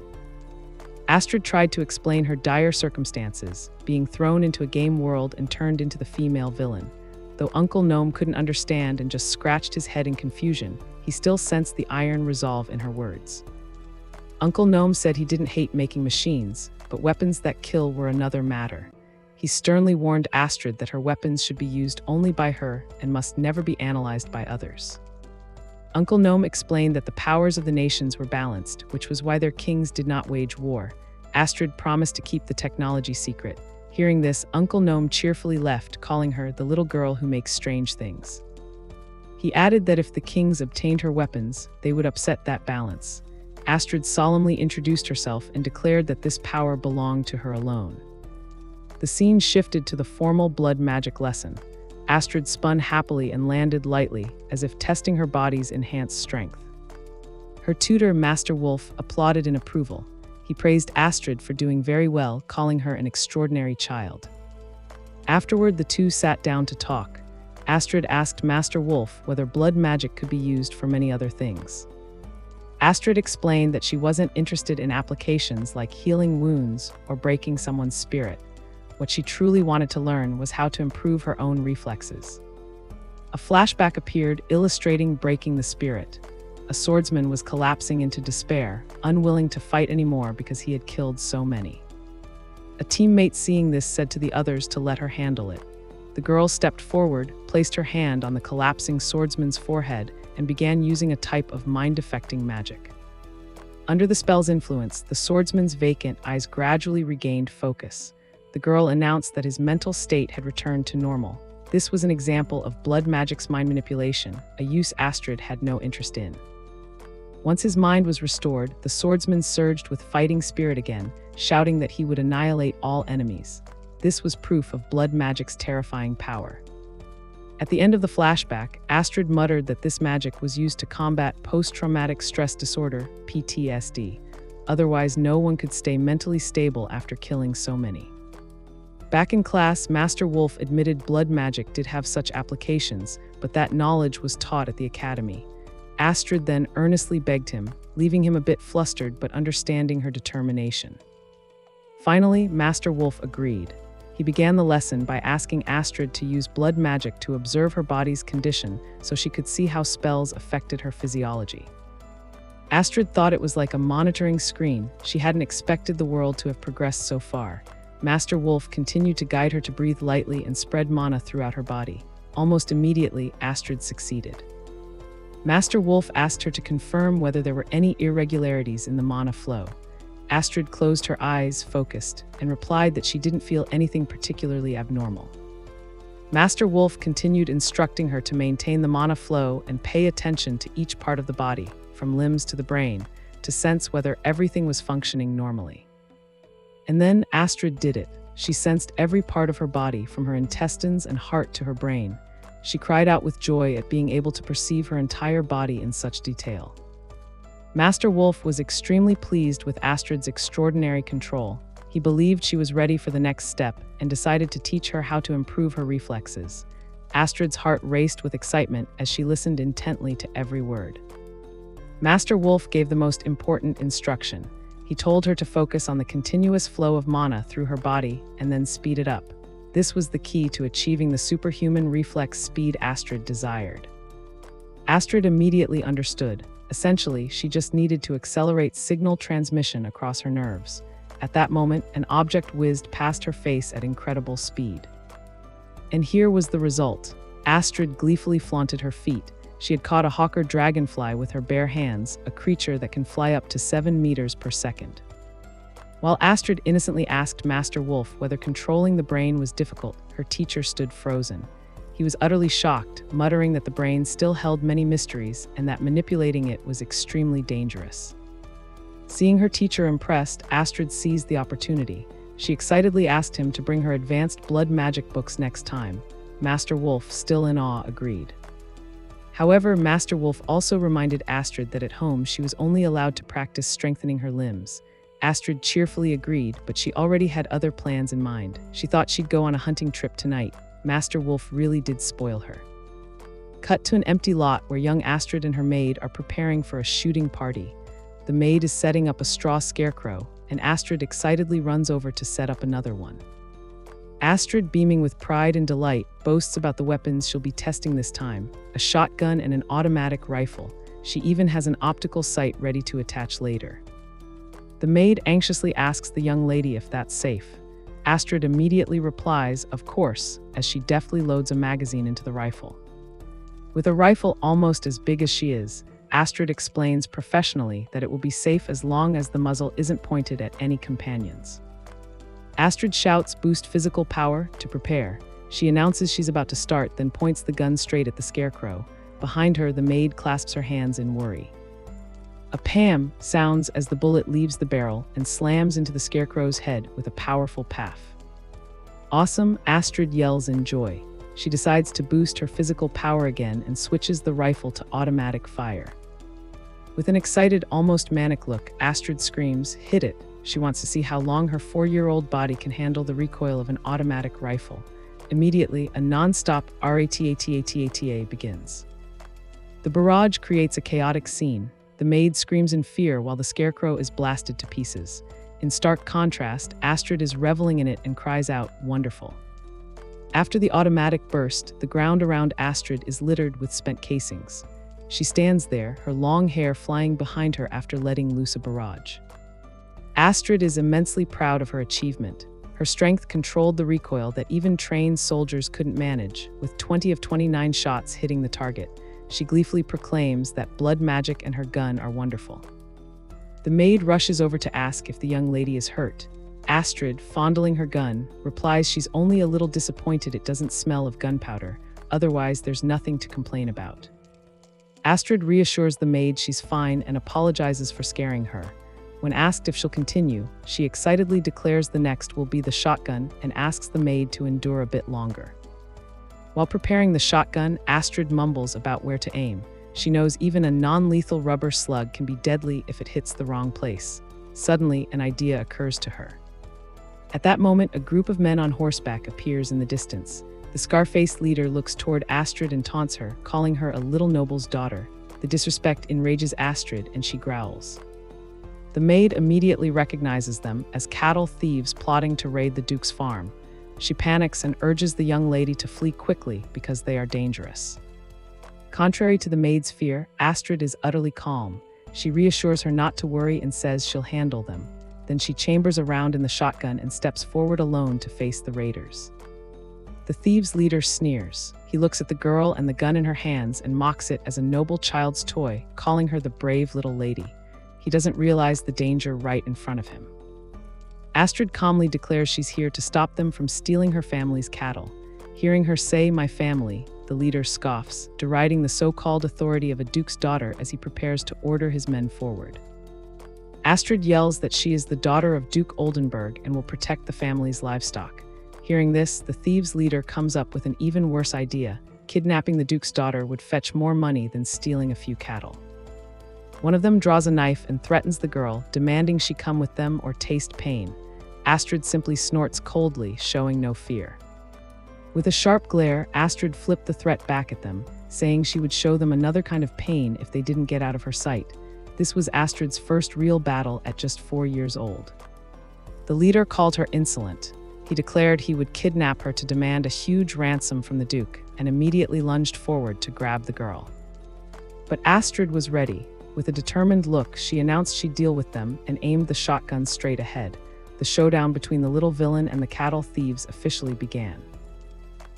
Astrid tried to explain her dire circumstances, being thrown into a game world and turned into the female villain. Though Uncle Gnome couldn't understand and just scratched his head in confusion, he still sensed the iron resolve in her words. Uncle Gnome said he didn't hate making machines, but weapons that kill were another matter. He sternly warned Astrid that her weapons should be used only by her and must never be analyzed by others. Uncle Gnome explained that the powers of the nations were balanced, which was why their kings did not wage war. Astrid promised to keep the technology secret. Hearing this, Uncle Gnome cheerfully left, calling her the little girl who makes strange things. He added that if the kings obtained her weapons, they would upset that balance. Astrid solemnly introduced herself and declared that this power belonged to her alone. The scene shifted to the formal blood magic lesson. Astrid spun happily and landed lightly, as if testing her body's enhanced strength. Her tutor, Master Wolf, applauded in approval. He praised Astrid for doing very well, calling her an extraordinary child. Afterward, the two sat down to talk. Astrid asked Master Wolf whether blood magic could be used for many other things. Astrid explained that she wasn't interested in applications like healing wounds or breaking someone's spirit. What she truly wanted to learn was how to improve her own reflexes. A flashback appeared, illustrating breaking the spirit. A swordsman was collapsing into despair, unwilling to fight anymore because he had killed so many. A teammate seeing this said to the others to let her handle it. The girl stepped forward, placed her hand on the collapsing swordsman's forehead, and began using a type of mind-affecting magic. Under the spell's influence, the swordsman's vacant eyes gradually regained focus. The girl announced that his mental state had returned to normal. This was an example of blood magic's mind manipulation, a use Astrid had no interest in. Once his mind was restored, the swordsman surged with fighting spirit again, shouting that he would annihilate all enemies. This was proof of blood magic's terrifying power. At the end of the flashback, Astrid muttered that this magic was used to combat post-traumatic stress disorder, PTSD. Otherwise, no one could stay mentally stable after killing so many. Back in class, Master Wolf admitted blood magic did have such applications, but that knowledge was taught at the academy. Astrid then earnestly begged him, leaving him a bit flustered but understanding her determination. Finally, Master Wolf agreed. He began the lesson by asking Astrid to use blood magic to observe her body's condition so she could see how spells affected her physiology. Astrid thought it was like a monitoring screen. She hadn't expected the world to have progressed so far. Master Wolf continued to guide her to breathe lightly and spread mana throughout her body. Almost immediately, Astrid succeeded. Master Wolf asked her to confirm whether there were any irregularities in the mana flow. Astrid closed her eyes, focused, and replied that she didn't feel anything particularly abnormal. Master Wolf continued instructing her to maintain the mana flow and pay attention to each part of the body, from limbs to the brain, to sense whether everything was functioning normally. And then Astrid did it. She sensed every part of her body, from her intestines and heart to her brain. She cried out with joy at being able to perceive her entire body in such detail. Master Wolf was extremely pleased with Astrid's extraordinary control. He believed she was ready for the next step and decided to teach her how to improve her reflexes. Astrid's heart raced with excitement as she listened intently to every word. Master Wolf gave the most important instruction. He told her to focus on the continuous flow of mana through her body and then speed it up. This was the key to achieving the superhuman reflex speed Astrid desired. Astrid immediately understood. Essentially, she just needed to accelerate signal transmission across her nerves. At that moment, an object whizzed past her face at incredible speed. And here was the result. Astrid gleefully flaunted her feet. She had caught a hawker dragonfly with her bare hands, a creature that can fly up to 7 meters per second. While Astrid innocently asked Master Wolf whether controlling the brain was difficult, her teacher stood frozen. He was utterly shocked, muttering that the brain still held many mysteries and that manipulating it was extremely dangerous. Seeing her teacher impressed, Astrid seized the opportunity. She excitedly asked him to bring her advanced blood magic books next time. Master Wolf, still in awe, agreed. However, Master Wolf also reminded Astrid that at home she was only allowed to practice strengthening her limbs. Astrid cheerfully agreed, but she already had other plans in mind. She thought she'd go on a hunting trip tonight. Master Wolf really did spoil her. Cut to an empty lot where young Astrid and her maid are preparing for a shooting party. The maid is setting up a straw scarecrow, and Astrid excitedly runs over to set up another one. Astrid, beaming with pride and delight, boasts about the weapons she'll be testing this time: a shotgun and an automatic rifle. She even has an optical sight ready to attach later. The maid anxiously asks the young lady if that's safe. Astrid immediately replies, "Of course," as she deftly loads a magazine into the rifle. With a rifle almost as big as she is, Astrid explains professionally that it will be safe as long as the muzzle isn't pointed at any companions. Astrid shouts, "Boost physical power," to prepare. She announces she's about to start, then points the gun straight at the scarecrow. Behind her, the maid clasps her hands in worry. A "pam" sounds as the bullet leaves the barrel and slams into the scarecrow's head with a powerful paff. "Awesome," Astrid yells in joy. She decides to boost her physical power again and switches the rifle to automatic fire. With an excited, almost manic look, Astrid screams, "Hit it!" She wants to see how long her 4-year-old body can handle the recoil of an automatic rifle. Immediately, a non-stop RATATATATA begins. The barrage creates a chaotic scene. The maid screams in fear while the scarecrow is blasted to pieces. In stark contrast, Astrid is reveling in it and cries out, "Wonderful." After the automatic burst, the ground around Astrid is littered with spent casings. She stands there, her long hair flying behind her after letting loose a barrage. Astrid is immensely proud of her achievement. Her strength controlled the recoil that even trained soldiers couldn't manage, with 20 of 29 shots hitting the target. She gleefully proclaims that blood magic and her gun are wonderful. The maid rushes over to ask if the young lady is hurt. Astrid, fondling her gun, replies she's only a little disappointed it doesn't smell of gunpowder, otherwise there's nothing to complain about. Astrid reassures the maid she's fine and apologizes for scaring her. When asked if she'll continue, she excitedly declares the next will be the shotgun and asks the maid to endure a bit longer. While preparing the shotgun, Astrid mumbles about where to aim. She knows even a non-lethal rubber slug can be deadly if it hits the wrong place. Suddenly, an idea occurs to her. At that moment, a group of men on horseback appears in the distance. The scar-faced leader looks toward Astrid and taunts her, calling her a little noble's daughter. The disrespect enrages Astrid, and she growls. The maid immediately recognizes them as cattle thieves plotting to raid the Duke's farm. She panics and urges the young lady to flee quickly because they are dangerous. Contrary to the maid's fear, Astrid is utterly calm. She reassures her not to worry and says she'll handle them. Then she chambers around in the shotgun and steps forward alone to face the raiders. The thieves' leader sneers. He looks at the girl and the gun in her hands and mocks it as a noble child's toy, calling her the brave little lady. He doesn't realize the danger right in front of him. Astrid calmly declares she's here to stop them from stealing her family's cattle. Hearing her say, "My family," the leader scoffs, deriding the so-called authority of a duke's daughter as he prepares to order his men forward. Astrid yells that she is the daughter of Duke Oldenburg and will protect the family's livestock. Hearing this, the thieves' leader comes up with an even worse idea. Kidnapping the duke's daughter would fetch more money than stealing a few cattle. One of them draws a knife and threatens the girl, demanding she come with them or taste pain. Astrid simply snorts coldly, showing no fear. With a sharp glare, Astrid flipped the threat back at them, saying she would show them another kind of pain if they didn't get out of her sight. This was Astrid's first real battle at just 4 years old. The leader called her insolent. He declared he would kidnap her to demand a huge ransom from the Duke, and immediately lunged forward to grab the girl. But Astrid was ready. With a determined look, she announced she'd deal with them and aimed the shotgun straight ahead. The showdown between the little villain and the cattle thieves officially began.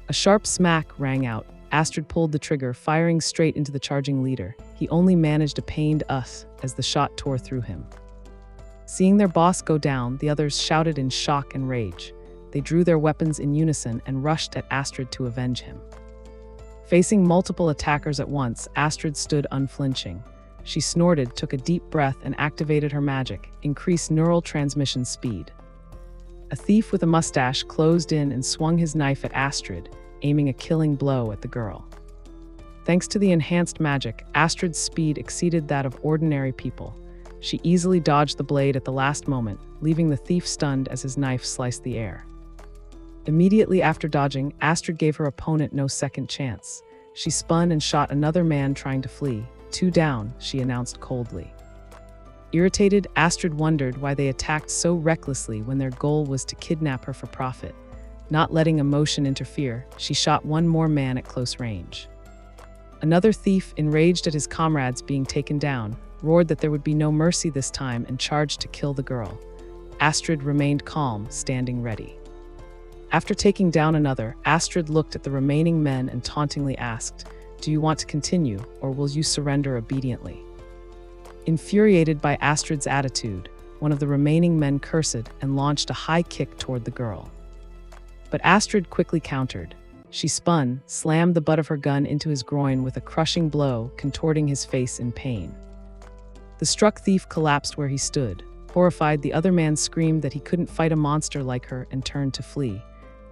A sharp smack rang out. Astrid pulled the trigger, firing straight into the charging leader. He only managed a pained "us" as the shot tore through him. Seeing their boss go down, the others shouted in shock and rage. They drew their weapons in unison and rushed at Astrid to avenge him. Facing multiple attackers at once, Astrid stood unflinching. She snorted, took a deep breath, and activated her magic, increased neural transmission speed. A thief with a mustache closed in and swung his knife at Astrid, aiming a killing blow at the girl. Thanks to the enhanced magic, Astrid's speed exceeded that of ordinary people. She easily dodged the blade at the last moment, leaving the thief stunned as his knife sliced the air. Immediately after dodging, Astrid gave her opponent no second chance. She spun and shot another man trying to flee. 2 down, she announced coldly. Irritated, Astrid wondered why they attacked so recklessly when their goal was to kidnap her for profit. Not letting emotion interfere, she shot one more man at close range. Another thief, enraged at his comrades being taken down, roared that there would be no mercy this time and charged to kill the girl. Astrid remained calm, standing ready. After taking down another, Astrid looked at the remaining men and tauntingly asked, "Do you want to continue, or will you surrender obediently?" Infuriated by Astrid's attitude, one of the remaining men cursed and launched a high kick toward the girl. But Astrid quickly countered. She spun, slammed the butt of her gun into his groin with a crushing blow, contorting his face in pain. The struck thief collapsed where he stood. Horrified, the other man screamed that he couldn't fight a monster like her and turned to flee.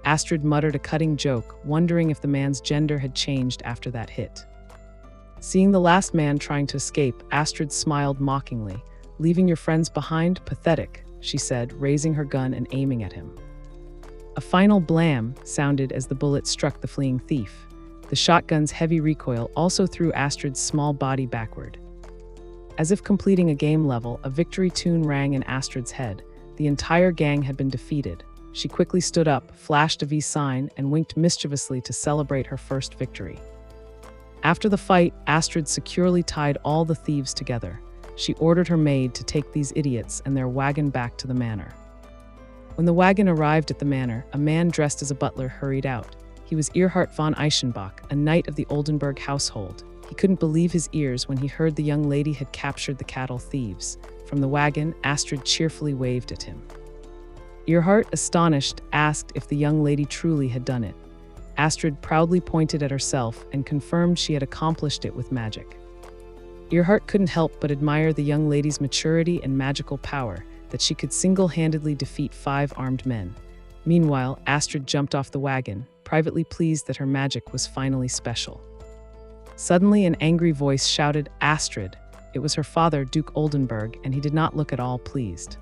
Astrid muttered a cutting joke, wondering if the man's gender had changed after that hit. Seeing the last man trying to escape, Astrid smiled mockingly. "Leaving your friends behind? Pathetic," she said, raising her gun and aiming at him. A final blam sounded as the bullet struck the fleeing thief. The shotgun's heavy recoil also threw Astrid's small body backward. As if completing a game level, a victory tune rang in Astrid's head. The entire gang had been defeated. She quickly stood up, flashed a V sign, and winked mischievously to celebrate her first victory. After the fight, Astrid securely tied all the thieves together. She ordered her maid to take these idiots and their wagon back to the manor. When the wagon arrived at the manor, a man dressed as a butler hurried out. He was Erhard von Eichenbach, a knight of the Oldenburg household. He couldn't believe his ears when he heard the young lady had captured the cattle thieves. From the wagon, Astrid cheerfully waved at him. Erhard, astonished, asked if the young lady truly had done it. Astrid proudly pointed at herself and confirmed she had accomplished it with magic. Erhard couldn't help but admire the young lady's maturity and magical power, that she could single-handedly defeat 5 armed men. Meanwhile, Astrid jumped off the wagon, privately pleased that her magic was finally special. Suddenly, an angry voice shouted, "Astrid!" It was her father, Duke Oldenburg, and he did not look at all pleased.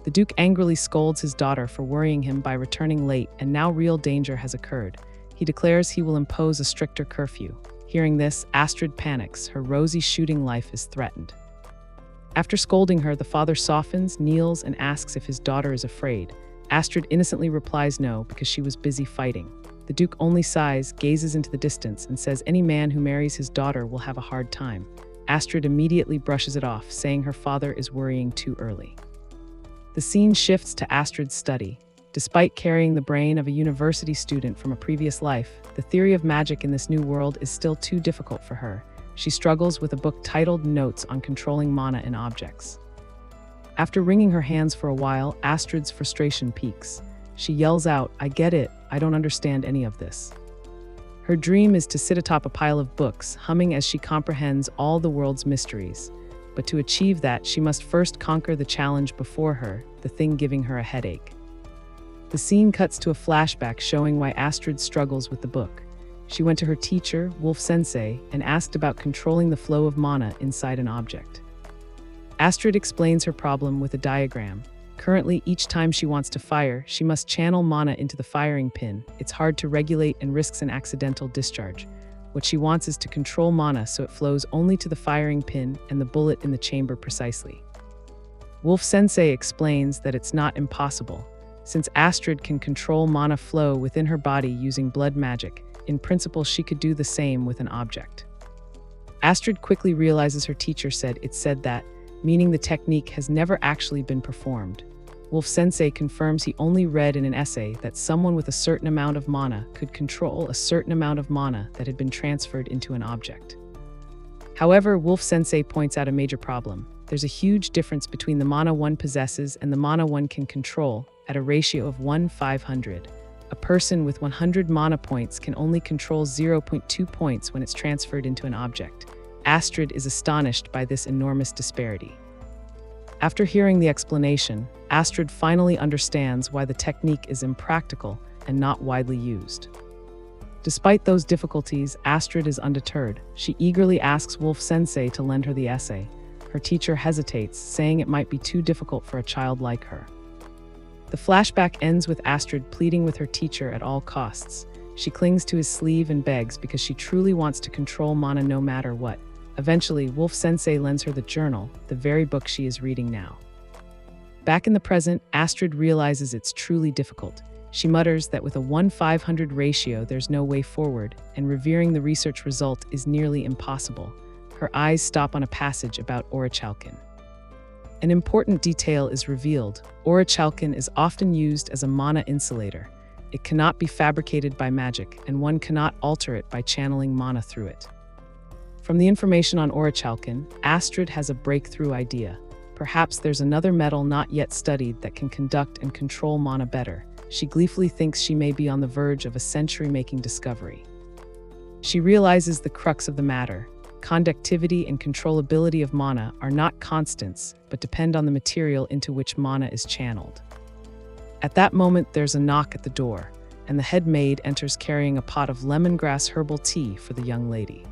The Duke angrily scolds his daughter for worrying him by returning late, and now real danger has occurred. He declares he will impose a stricter curfew. Hearing this, Astrid panics. Her rosy shooting life is threatened. After scolding her, the father softens, kneels, and asks if his daughter is afraid. Astrid innocently replies no, because she was busy fighting. The Duke only sighs, gazes into the distance, and says any man who marries his daughter will have a hard time. Astrid immediately brushes it off, saying her father is worrying too early. The scene shifts to Astrid's study. Despite carrying the brain of a university student from a previous life, the theory of magic in this new world is still too difficult for her. She struggles with a book titled Notes on Controlling Mana in Objects. After wringing her hands for a while, Astrid's frustration peaks. She yells out, "I get it, I don't understand any of this." Her dream is to sit atop a pile of books, humming as she comprehends all the world's mysteries. But to achieve that, she must first conquer the challenge before her, the thing giving her a headache. The scene cuts to a flashback showing why Astrid struggles with the book. She went to her teacher, Wolf Sensei, and asked about controlling the flow of mana inside an object. Astrid explains her problem with a diagram. Currently, each time she wants to fire, she must channel mana into the firing pin. It's hard to regulate and risks an accidental discharge. What she wants is to control mana so it flows only to the firing pin and the bullet in the chamber precisely. Wolf Sensei explains that it's not impossible. Since Astrid can control mana flow within her body using blood magic, in principle she could do the same with an object. Astrid quickly realizes her teacher said that, meaning the technique has never actually been performed. Wolf Sensei confirms he only read in an essay that someone with a certain amount of mana could control a certain amount of mana that had been transferred into an object. However, Wolf Sensei points out a major problem. There's a huge difference between the mana one possesses and the mana one can control, at a ratio of 1:500. A person with 100 mana points can only control 0.2 points when it's transferred into an object. Astrid is astonished by this enormous disparity. After hearing the explanation, Astrid finally understands why the technique is impractical and not widely used. Despite those difficulties, Astrid is undeterred. She eagerly asks Wolf Sensei to lend her the essay. Her teacher hesitates, saying it might be too difficult for a child like her. The flashback ends with Astrid pleading with her teacher at all costs. She clings to his sleeve and begs because she truly wants to control mana no matter what. Eventually, Wolf Sensei lends her the journal, the very book she is reading now. Back in the present, Astrid realizes it's truly difficult. She mutters that with a 1:500 ratio, there's no way forward, and revering the research result is nearly impossible. Her eyes stop on a passage about orichalcum. An important detail is revealed. Orichalcum is often used as a mana insulator. It cannot be fabricated by magic, and one cannot alter it by channeling mana through it. From the information on orichalcum, Astrid has a breakthrough idea. Perhaps there's another metal not yet studied that can conduct and control mana better. She gleefully thinks she may be on the verge of a century-making discovery. She realizes the crux of the matter. Conductivity and controllability of mana are not constants, but depend on the material into which mana is channeled. At that moment, there's a knock at the door, and the head maid enters carrying a pot of lemongrass herbal tea for the young lady.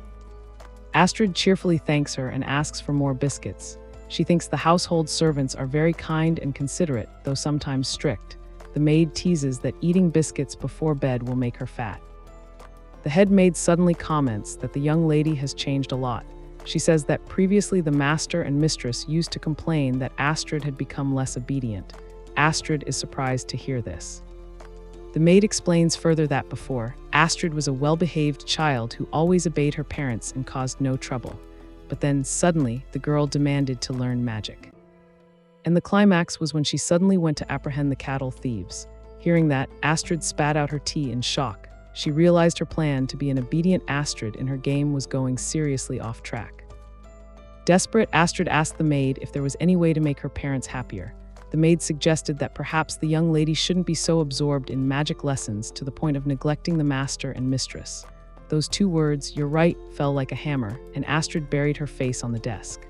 Astrid cheerfully thanks her and asks for more biscuits. She thinks the household servants are very kind and considerate, though sometimes strict. The maid teases that eating biscuits before bed will make her fat. The head maid suddenly comments that the young lady has changed a lot. She says that previously the master and mistress used to complain that Astrid had become less obedient. Astrid is surprised to hear this. The maid explains further that before, Astrid was a well-behaved child who always obeyed her parents and caused no trouble. But then, suddenly, the girl demanded to learn magic. And the climax was when she suddenly went to apprehend the cattle thieves. Hearing that, Astrid spat out her tea in shock. She realized her plan to be an obedient Astrid in her game was going seriously off track. Desperate, Astrid asked the maid if there was any way to make her parents happier. The maid suggested that perhaps the young lady shouldn't be so absorbed in magic lessons to the point of neglecting the master and mistress. Those two words, "you're right," fell like a hammer, and Astrid buried her face on the desk.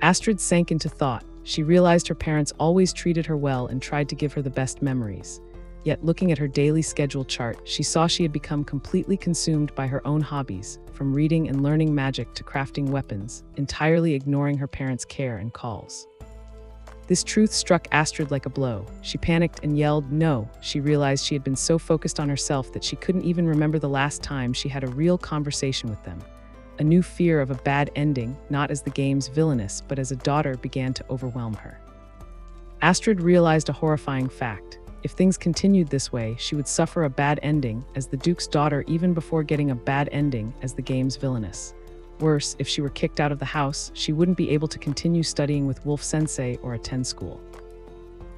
Astrid sank into thought. She realized her parents always treated her well and tried to give her the best memories. Yet, looking at her daily schedule chart, she saw she had become completely consumed by her own hobbies, from reading and learning magic to crafting weapons, entirely ignoring her parents' care and calls. This truth struck Astrid like a blow. She panicked and yelled, "No!" She realized she had been so focused on herself that she couldn't even remember the last time she had a real conversation with them. A new fear of a bad ending, not as the game's villainess, but as a daughter, began to overwhelm her. Astrid realized a horrifying fact. If things continued this way, she would suffer a bad ending as the Duke's daughter even before getting a bad ending as the game's villainess. Worse, if she were kicked out of the house, she wouldn't be able to continue studying with Wolf Sensei or attend school.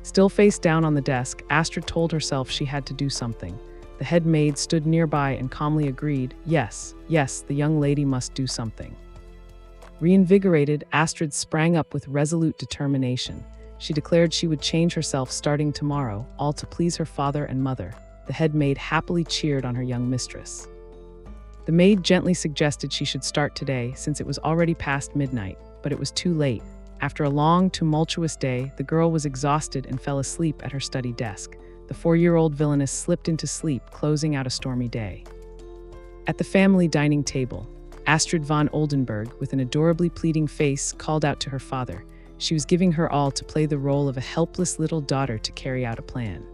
Still face down on the desk, Astrid told herself she had to do something. The head maid stood nearby and calmly agreed, yes, the young lady must do something. Reinvigorated, Astrid sprang up with resolute determination. She declared she would change herself starting tomorrow, all to please her father and mother. The head maid happily cheered on her young mistress. The maid gently suggested she should start today since it was already past midnight, but it was too late. After a long, tumultuous day, the girl was exhausted and fell asleep at her study desk. The 4-year-old villainess slipped into sleep, closing out a stormy day. At the family dining table, Astrid von Oldenburg, with an adorably pleading face, called out to her father. She was giving her all to play the role of a helpless little daughter to carry out a plan.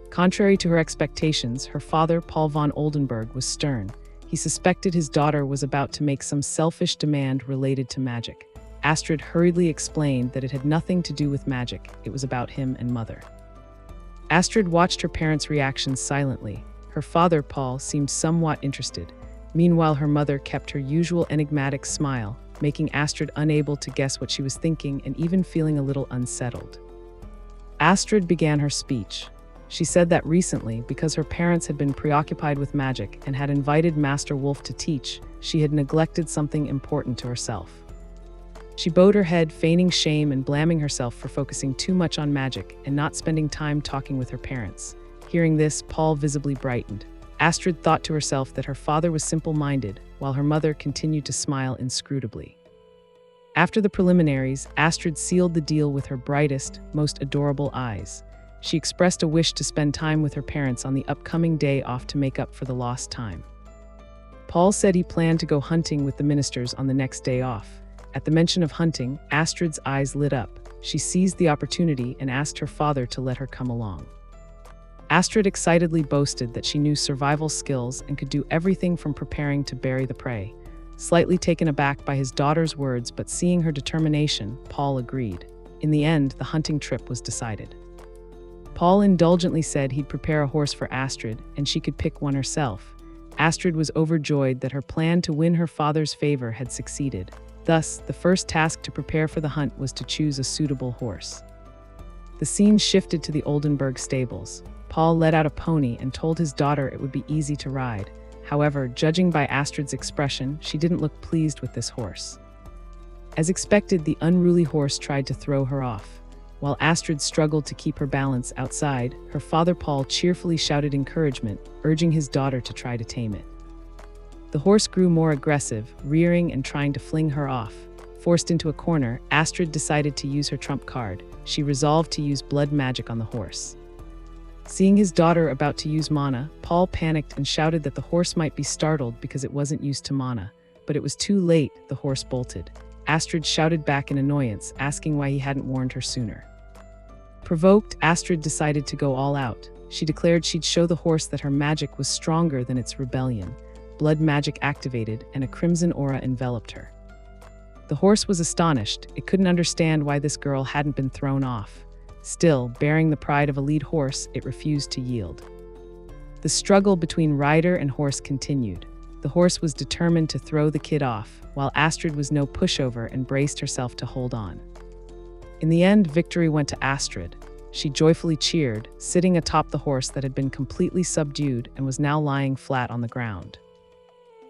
Contrary to her expectations, her father, Paul von Oldenburg, was stern. He suspected his daughter was about to make some selfish demand related to magic. Astrid hurriedly explained that it had nothing to do with magic, it was about him and mother. Astrid watched her parents' reactions silently. Her father, Paul, seemed somewhat interested. Meanwhile, her mother kept her usual enigmatic smile, making Astrid unable to guess what she was thinking and even feeling a little unsettled. Astrid began her speech. She said that recently, because her parents had been preoccupied with magic and had invited Master Wolf to teach, she had neglected something important to herself. She bowed her head, feigning shame and blaming herself for focusing too much on magic and not spending time talking with her parents. Hearing this, Paul visibly brightened. Astrid thought to herself that her father was simple-minded, while her mother continued to smile inscrutably. After the preliminaries, Astrid sealed the deal with her brightest, most adorable eyes. She expressed a wish to spend time with her parents on the upcoming day off to make up for the lost time. Paul said he planned to go hunting with the ministers on the next day off. At the mention of hunting, Astrid's eyes lit up. She seized the opportunity and asked her father to let her come along. Astrid excitedly boasted that she knew survival skills and could do everything from preparing to bury the prey. Slightly taken aback by his daughter's words but seeing her determination, Paul agreed. In the end, the hunting trip was decided. Paul indulgently said he'd prepare a horse for Astrid, and she could pick one herself. Astrid was overjoyed that her plan to win her father's favor had succeeded. Thus, the first task to prepare for the hunt was to choose a suitable horse. The scene shifted to the Oldenburg stables. Paul led out a pony and told his daughter it would be easy to ride. However, judging by Astrid's expression, she didn't look pleased with this horse. As expected, the unruly horse tried to throw her off. While Astrid struggled to keep her balance outside, her father Paul cheerfully shouted encouragement, urging his daughter to try to tame it. The horse grew more aggressive, rearing and trying to fling her off. Forced into a corner, Astrid decided to use her trump card. She resolved to use blood magic on the horse. Seeing his daughter about to use mana, Paul panicked and shouted that the horse might be startled because it wasn't used to mana. But it was too late, the horse bolted. Astrid shouted back in annoyance, asking why he hadn't warned her sooner. Provoked, Astrid decided to go all out. She declared she'd show the horse that her magic was stronger than its rebellion. Blood magic activated, and a crimson aura enveloped her. The horse was astonished. It couldn't understand why this girl hadn't been thrown off. Still, bearing the pride of a lead horse, it refused to yield. The struggle between rider and horse continued. The horse was determined to throw the kid off, while Astrid was no pushover and braced herself to hold on. In the end, victory went to Astrid. She joyfully cheered, sitting atop the horse that had been completely subdued and was now lying flat on the ground.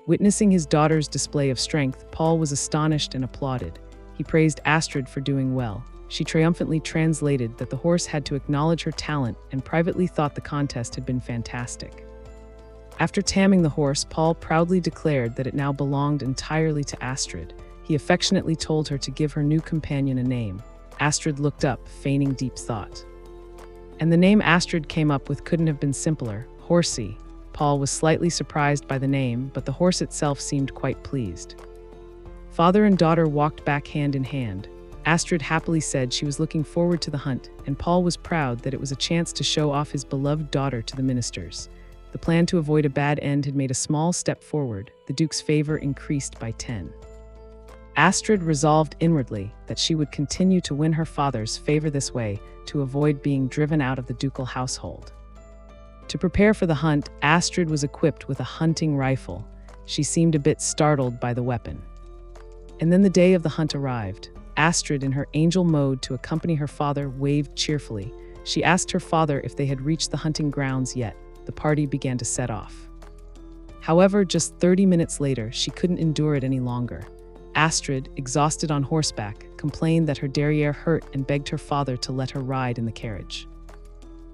Witnessing his daughter's display of strength, Paul was astonished and applauded. He praised Astrid for doing well. She triumphantly translated that the horse had to acknowledge her talent and privately thought the contest had been fantastic. After taming the horse, Paul proudly declared that it now belonged entirely to Astrid. He affectionately told her to give her new companion a name. Astrid looked up, feigning deep thought. And the name Astrid came up with couldn't have been simpler, Horsey. Paul was slightly surprised by the name, but the horse itself seemed quite pleased. Father and daughter walked back hand in hand. Astrid happily said she was looking forward to the hunt, and Paul was proud that it was a chance to show off his beloved daughter to the ministers. The plan to avoid a bad end had made a small step forward. The Duke's favor increased by 10. Astrid resolved inwardly that she would continue to win her father's favor this way to avoid being driven out of the ducal household. To prepare for the hunt, Astrid was equipped with a hunting rifle. She seemed a bit startled by the weapon. And then the day of the hunt arrived. Astrid, in her angel mode to accompany her father, waved cheerfully. She asked her father if they had reached the hunting grounds yet. The party began to set off. However, just 30 minutes later, she couldn't endure it any longer. Astrid, exhausted on horseback, complained that her derriere hurt and begged her father to let her ride in the carriage.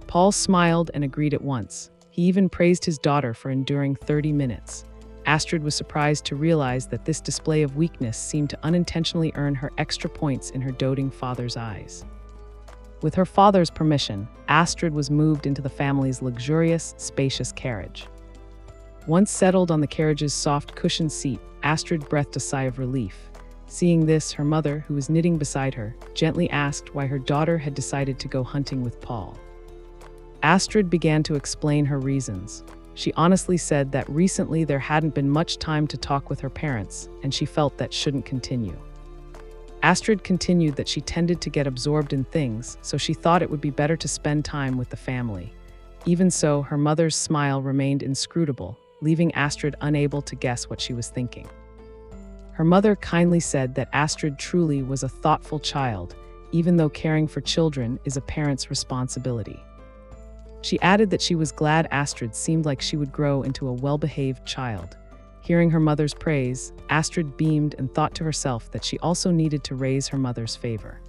Paul smiled and agreed at once. He even praised his daughter for enduring 30 minutes. Astrid was surprised to realize that this display of weakness seemed to unintentionally earn her extra points in her doting father's eyes. With her father's permission, Astrid was moved into the family's luxurious, spacious carriage. Once settled on the carriage's soft cushioned seat, Astrid breathed a sigh of relief. Seeing this, her mother, who was knitting beside her, gently asked why her daughter had decided to go hunting with Paul. Astrid began to explain her reasons. She honestly said that recently there hadn't been much time to talk with her parents, and she felt that shouldn't continue. Astrid continued that she tended to get absorbed in things, so she thought it would be better to spend time with the family. Even so, her mother's smile remained inscrutable, leaving Astrid unable to guess what she was thinking. Her mother kindly said that Astrid truly was a thoughtful child, even though caring for children is a parent's responsibility. She added that she was glad Astrid seemed like she would grow into a well-behaved child. Hearing her mother's praise, Astrid beamed and thought to herself that she also needed to raise her mother's favor.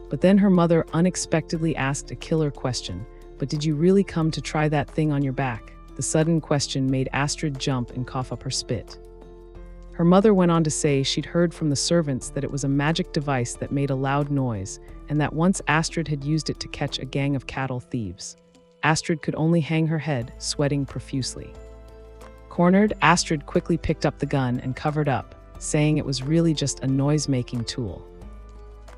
But then her mother unexpectedly asked a killer question. "But did you really come to try that thing on your back?" The sudden question made Astrid jump and cough up her spit. Her mother went on to say she'd heard from the servants that it was a magic device that made a loud noise, and that once Astrid had used it to catch a gang of cattle thieves. Astrid could only hang her head, sweating profusely. Cornered, Astrid quickly picked up the gun and covered up, saying it was really just a noise-making tool.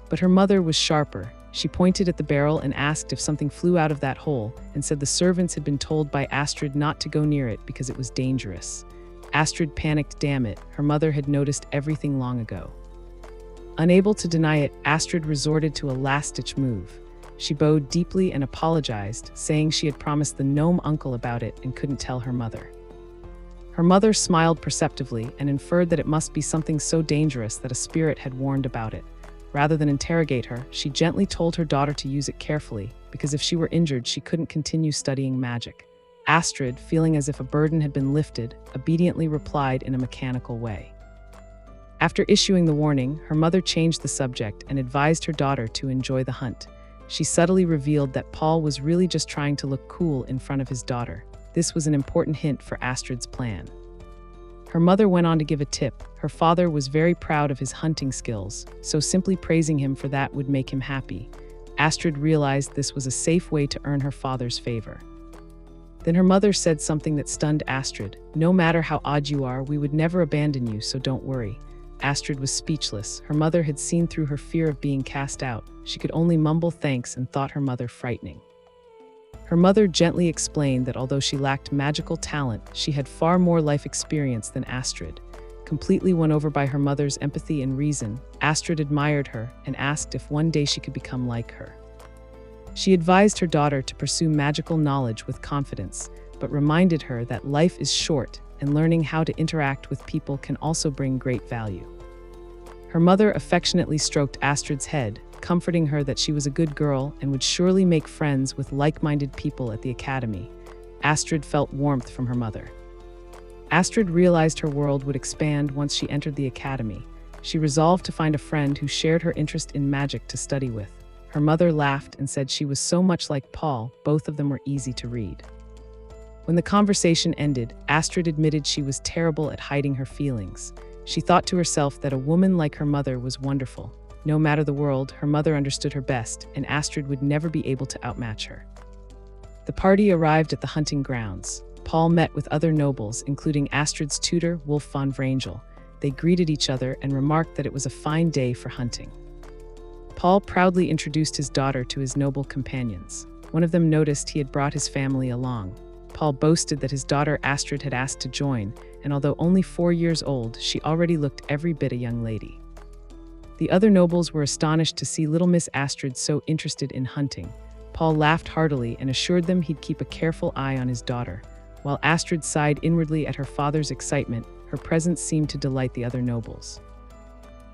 But her mother was sharper. She pointed at the barrel and asked if something flew out of that hole, and said the servants had been told by Astrid not to go near it because it was dangerous. Astrid panicked. Damn it, her mother had noticed everything long ago. Unable to deny it, Astrid resorted to a last-ditch move. She bowed deeply and apologized, saying she had promised the gnome uncle about it and couldn't tell her mother. Her mother smiled perceptively and inferred that it must be something so dangerous that a spirit had warned about it. Rather than interrogate her, she gently told her daughter to use it carefully, because if she were injured, she couldn't continue studying magic. Astrid, feeling as if a burden had been lifted, obediently replied in a mechanical way. After issuing the warning, her mother changed the subject and advised her daughter to enjoy the hunt. She subtly revealed that Paul was really just trying to look cool in front of his daughter. This was an important hint for Astrid's plan. Her mother went on to give a tip. Her father was very proud of his hunting skills, so simply praising him for that would make him happy. Astrid realized this was a safe way to earn her father's favor. Then her mother said something that stunned Astrid. "No matter how odd you are, we would never abandon you, so don't worry." Astrid was speechless. Her mother had seen through her fear of being cast out. She could only mumble thanks and thought her mother frightening. Her mother gently explained that although she lacked magical talent, she had far more life experience than Astrid. Completely won over by her mother's empathy and reason, Astrid admired her and asked if one day she could become like her. She advised her daughter to pursue magical knowledge with confidence, but reminded her that life is short and learning how to interact with people can also bring great value. Her mother affectionately stroked Astrid's head, comforting her that she was a good girl and would surely make friends with like-minded people at the academy. Astrid felt warmth from her mother. Astrid realized her world would expand once she entered the academy. She resolved to find a friend who shared her interest in magic to study with. Her mother laughed and said she was so much like Paul, both of them were easy to read. When the conversation ended, Astrid admitted she was terrible at hiding her feelings. She thought to herself that a woman like her mother was wonderful. No matter the world, her mother understood her best, and Astrid would never be able to outmatch her. The party arrived at the hunting grounds. Paul met with other nobles, including Astrid's tutor, Wolf von Vrangel. They greeted each other and remarked that it was a fine day for hunting. Paul proudly introduced his daughter to his noble companions. One of them noticed he had brought his family along. Paul boasted that his daughter Astrid had asked to join, and although only 4 years old, she already looked every bit a young lady. The other nobles were astonished to see little Miss Astrid so interested in hunting. Paul laughed heartily and assured them he'd keep a careful eye on his daughter. While Astrid sighed inwardly at her father's excitement, her presence seemed to delight the other nobles.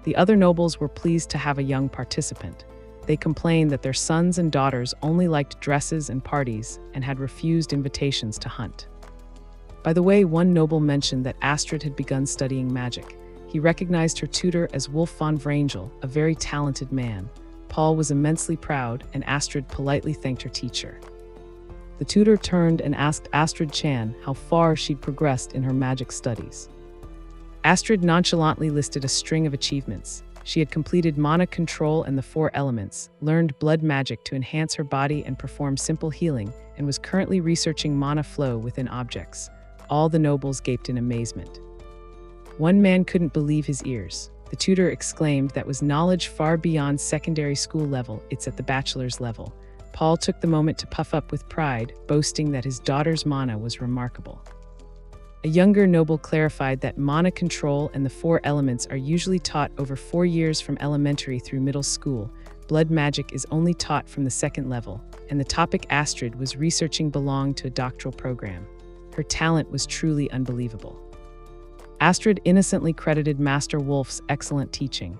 The other nobles were pleased to have a young participant. They complained that their sons and daughters only liked dresses and parties and had refused invitations to hunt. By the way, one noble mentioned that Astrid had begun studying magic. He recognized her tutor as Wolf von Vrangel, a very talented man. Paul was immensely proud, and Astrid politely thanked her teacher. The tutor turned and asked Astrid Chan how far she'd progressed in her magic studies. Astrid nonchalantly listed a string of achievements. She had completed mana control and the 4 elements, learned blood magic to enhance her body and perform simple healing, and was currently researching mana flow within objects. All the nobles gaped in amazement. One man couldn't believe his ears. The tutor exclaimed that was knowledge far beyond secondary school level, it's at the bachelor's level. Paul took the moment to puff up with pride, boasting that his daughter's mana was remarkable. A younger noble clarified that mana control and the 4 elements are usually taught over 4 years from elementary through middle school. Blood magic is only taught from the 2nd level, and the topic Astrid was researching belonged to a doctoral program. Her talent was truly unbelievable. Astrid innocently credited Master Wolf's excellent teaching.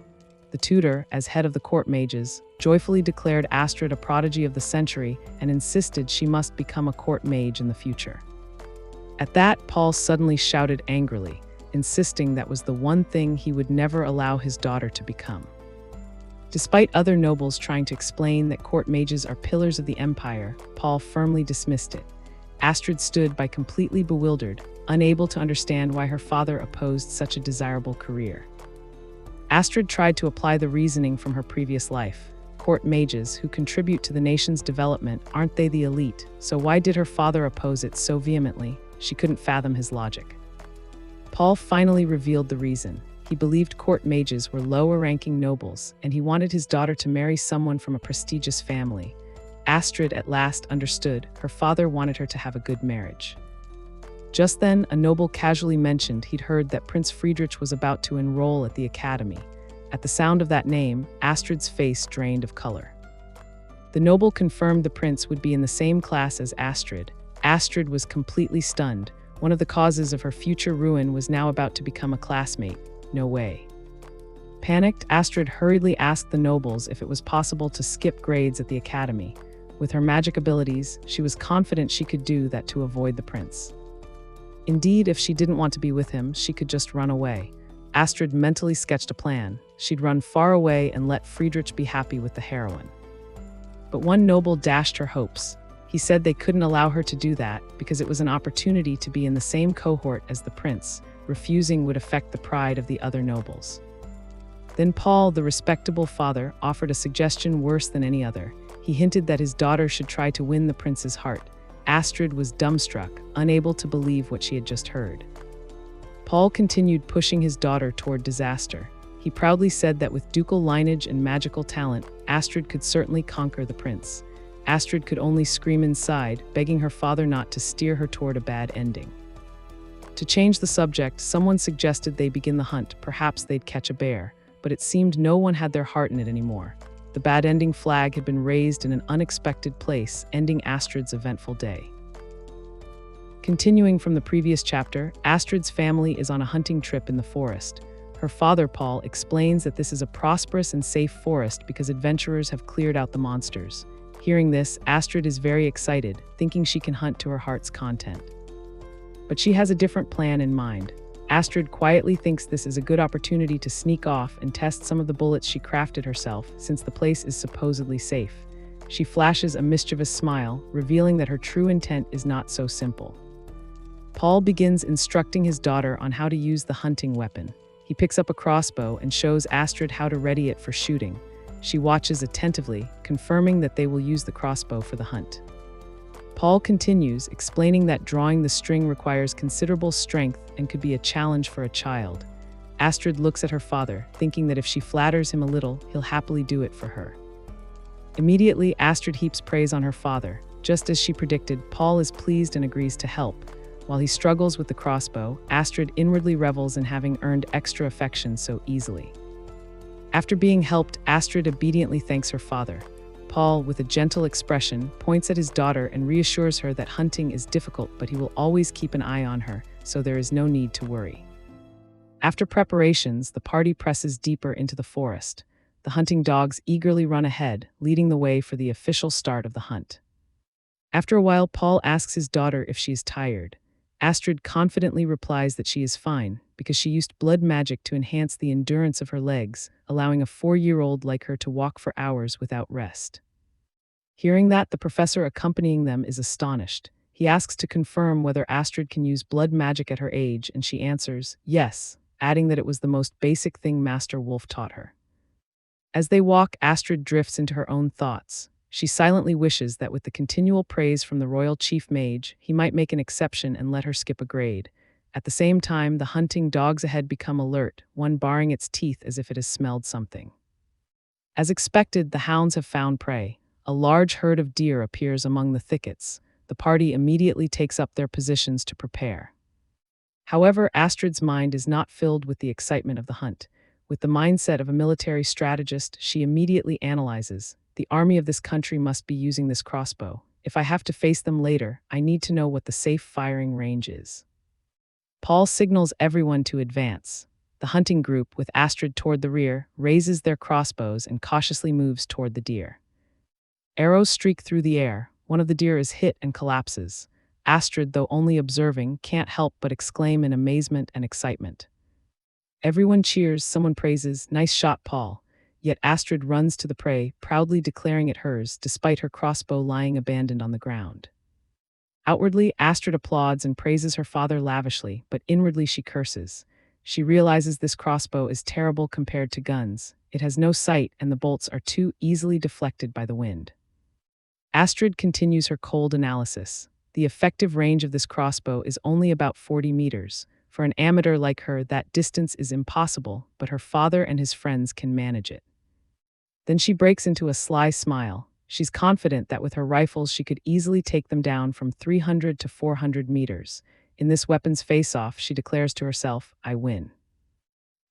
The tutor, as head of the court mages, joyfully declared Astrid a prodigy of the century and insisted she must become a court mage in the future. At that, Paul suddenly shouted angrily, insisting that was the one thing he would never allow his daughter to become. Despite other nobles trying to explain that court mages are pillars of the empire, Paul firmly dismissed it. Astrid stood by completely bewildered, unable to understand why her father opposed such a desirable career. Astrid tried to apply the reasoning from her previous life. Court mages who contribute to the nation's development, aren't they the elite? So why did her father oppose it so vehemently? She couldn't fathom his logic. Paul finally revealed the reason. He believed court mages were lower-ranking nobles, and he wanted his daughter to marry someone from a prestigious family. Astrid at last understood. Her father wanted her to have a good marriage. Just then, a noble casually mentioned he'd heard that Prince Friedrich was about to enroll at the academy. At the sound of that name, Astrid's face drained of color. The noble confirmed the prince would be in the same class as Astrid. Astrid was completely stunned. One of the causes of her future ruin was now about to become a classmate. No way. Panicked, Astrid hurriedly asked the nobles if it was possible to skip grades at the academy. With her magic abilities, she was confident she could do that to avoid the prince. Indeed, if she didn't want to be with him, she could just run away. Astrid mentally sketched a plan. She'd run far away and let Friedrich be happy with the heroine. But one noble dashed her hopes. He said they couldn't allow her to do that because it was an opportunity to be in the same cohort as the prince. Refusing would affect the pride of the other nobles. Then Paul, the respectable father, offered a suggestion worse than any other. He hinted that his daughter should try to win the prince's heart. Astrid was dumbstruck, unable to believe what she had just heard. Paul continued pushing his daughter toward disaster. He proudly said that with ducal lineage and magical talent, Astrid could certainly conquer the prince. Astrid could only scream inside, begging her father not to steer her toward a bad ending. To change the subject, someone suggested they begin the hunt. Perhaps they'd catch a bear, but it seemed no one had their heart in it anymore. The bad ending flag had been raised in an unexpected place, ending Astrid's eventful day. Continuing from the previous chapter, Astrid's family is on a hunting trip in the forest. Her father, Paul, explains that this is a prosperous and safe forest because adventurers have cleared out the monsters. Hearing this, Astrid is very excited, thinking she can hunt to her heart's content. But she has a different plan in mind. Astrid quietly thinks this is a good opportunity to sneak off and test some of the bullets she crafted herself, since the place is supposedly safe. She flashes a mischievous smile, revealing that her true intent is not so simple. Paul begins instructing his daughter on how to use the hunting weapon. He picks up a crossbow and shows Astrid how to ready it for shooting. She watches attentively, confirming that they will use the crossbow for the hunt. Paul continues, explaining that drawing the string requires considerable strength and could be a challenge for a child. Astrid looks at her father, thinking that if she flatters him a little, he'll happily do it for her. Immediately, Astrid heaps praise on her father. Just as she predicted, Paul is pleased and agrees to help. While he struggles with the crossbow, Astrid inwardly revels in having earned extra affection so easily. After being helped, Astrid obediently thanks her father. Paul, with a gentle expression, points at his daughter and reassures her that hunting is difficult, but he will always keep an eye on her, so there is no need to worry. After preparations, the party presses deeper into the forest. The hunting dogs eagerly run ahead, leading the way for the official start of the hunt. After a while, Paul asks his daughter if she is tired. Astrid confidently replies that she is fine, because she used blood magic to enhance the endurance of her legs, allowing a 4-year-old like her to walk for hours without rest. Hearing that, the professor accompanying them is astonished. He asks to confirm whether Astrid can use blood magic at her age, and she answers, yes, adding that it was the most basic thing Master Wolf taught her. As they walk, Astrid drifts into her own thoughts. She silently wishes that with the continual praise from the royal chief mage, he might make an exception and let her skip a grade. At the same time, the hunting dogs ahead become alert, one baring its teeth as if it has smelled something. As expected, the hounds have found prey. A large herd of deer appears among the thickets. The party immediately takes up their positions to prepare. However, Astrid's mind is not filled with the excitement of the hunt. With the mindset of a military strategist, she immediately analyzes. The army of this country must be using this crossbow. If I have to face them later, I need to know what the safe firing range is. Paul signals everyone to advance. The hunting group, with Astrid toward the rear, raises their crossbows and cautiously moves toward the deer. Arrows streak through the air. One of the deer is hit and collapses. Astrid, though only observing, can't help but exclaim in amazement and excitement. Everyone cheers, someone praises, "Nice shot, Paul." Yet Astrid runs to the prey, proudly declaring it hers, despite her crossbow lying abandoned on the ground. Outwardly, Astrid applauds and praises her father lavishly, but inwardly she curses. She realizes this crossbow is terrible compared to guns. It has no sight, and the bolts are too easily deflected by the wind. Astrid continues her cold analysis. The effective range of this crossbow is only about 40 meters. For an amateur like her, that distance is impossible, but her father and his friends can manage it. Then she breaks into a sly smile. She's confident that with her rifles she could easily take them down from 300 to 400 meters. In this weapons face-off, she declares to herself, I win.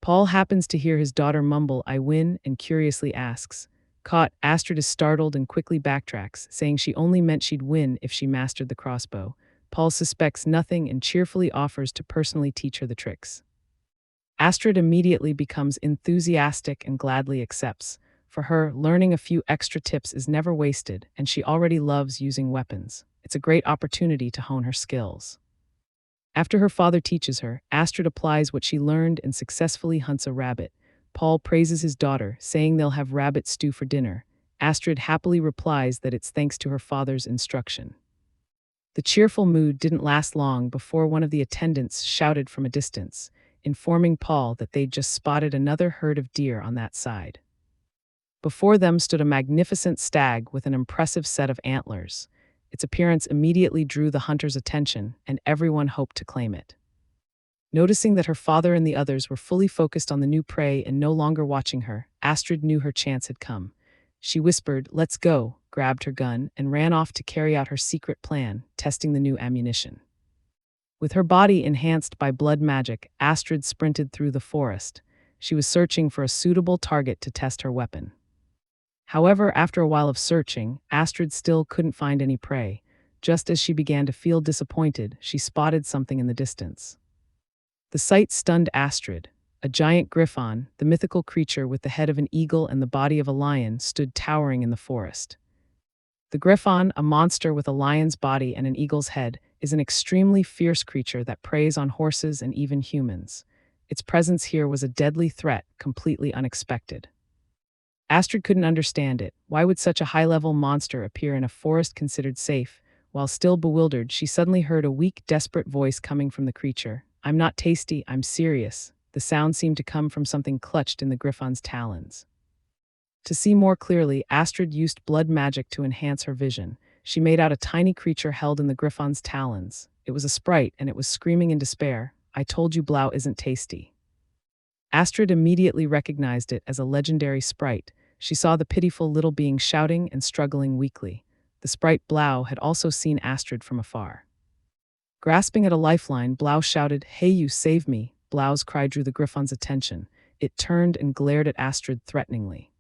Paul happens to hear his daughter mumble, I win, and curiously asks. Caught, Astrid is startled and quickly backtracks, saying she only meant she'd win if she mastered the crossbow. Paul suspects nothing and cheerfully offers to personally teach her the tricks. Astrid immediately becomes enthusiastic and gladly accepts. For her, learning a few extra tips is never wasted, and she already loves using weapons. It's a great opportunity to hone her skills. After her father teaches her, Astrid applies what she learned and successfully hunts a rabbit. Paul praises his daughter, saying they'll have rabbit stew for dinner. Astrid happily replies that it's thanks to her father's instruction. The cheerful mood didn't last long before one of the attendants shouted from a distance, informing Paul that they'd just spotted another herd of deer on that side. Before them stood a magnificent stag with an impressive set of antlers. Its appearance immediately drew the hunter's attention, and everyone hoped to claim it. Noticing that her father and the others were fully focused on the new prey and no longer watching her, Astrid knew her chance had come. She whispered, "Let's go," grabbed her gun, and ran off to carry out her secret plan, testing the new ammunition. With her body enhanced by blood magic, Astrid sprinted through the forest. She was searching for a suitable target to test her weapon. However, after a while of searching, Astrid still couldn't find any prey. Just as she began to feel disappointed, she spotted something in the distance. The sight stunned Astrid. A giant griffon, the mythical creature with the head of an eagle and the body of a lion, stood towering in the forest. The griffon, a monster with a lion's body and an eagle's head, is an extremely fierce creature that preys on horses and even humans. Its presence here was a deadly threat, completely unexpected. Astrid couldn't understand it. Why would such a high-level monster appear in a forest considered safe? While still bewildered, she suddenly heard a weak, desperate voice coming from the creature. "I'm not tasty, I'm serious." The sound seemed to come from something clutched in the griffon's talons. To see more clearly, Astrid used blood magic to enhance her vision. She made out a tiny creature held in the griffon's talons. It was a sprite, and it was screaming in despair, "I told you Blau isn't tasty." Astrid immediately recognized it as a legendary sprite. She saw the pitiful little being shouting and struggling weakly. The sprite Blau had also seen Astrid from afar. Grasping at a lifeline, Blau shouted, "Hey, you, save me!" Blau's cry drew the griffon's attention. It turned and glared at Astrid threateningly.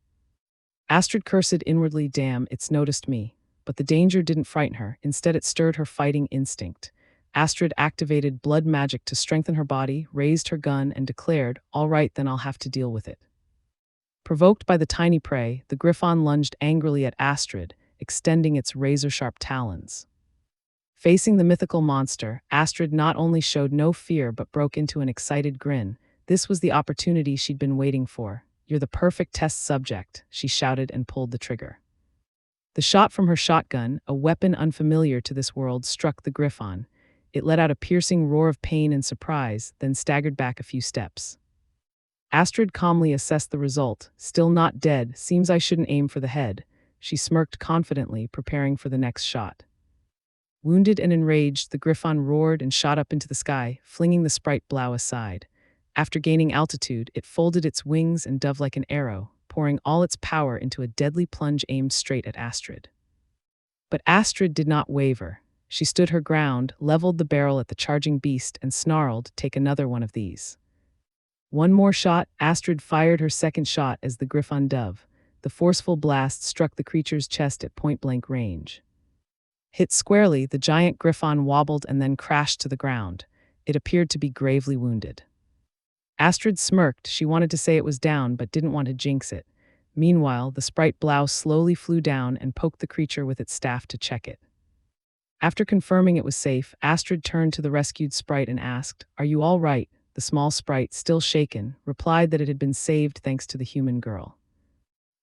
Astrid cursed inwardly, "Damn, it's noticed me." But the danger didn't frighten her. Instead, it stirred her fighting instinct. Astrid activated blood magic to strengthen her body, raised her gun, and declared, "All right, then I'll have to deal with it." Provoked by the tiny prey, the griffon lunged angrily at Astrid, extending its razor-sharp talons. Facing the mythical monster, Astrid not only showed no fear but broke into an excited grin. This was the opportunity she'd been waiting for. "You're the perfect test subject," she shouted and pulled the trigger. The shot from her shotgun, a weapon unfamiliar to this world, struck the griffon. It let out a piercing roar of pain and surprise, then staggered back a few steps. Astrid calmly assessed the result. "Still not dead, seems I shouldn't aim for the head." She smirked confidently, preparing for the next shot. Wounded and enraged, the griffon roared and shot up into the sky, flinging the sprite Blau aside. After gaining altitude, it folded its wings and dove like an arrow, pouring all its power into a deadly plunge aimed straight at Astrid. But Astrid did not waver. She stood her ground, leveled the barrel at the charging beast, and snarled, "Take another one of these." One more shot. Astrid fired her second shot as the griffon dove. The forceful blast struck the creature's chest at point-blank range. Hit squarely, the giant griffon wobbled and then crashed to the ground. It appeared to be gravely wounded. Astrid smirked. She wanted to say it was down, but didn't want to jinx it. Meanwhile, the sprite Blau slowly flew down and poked the creature with its staff to check it. After confirming it was safe, Astrid turned to the rescued sprite and asked, "Are you all right?" The small sprite, still shaken, replied that it had been saved thanks to the human girl.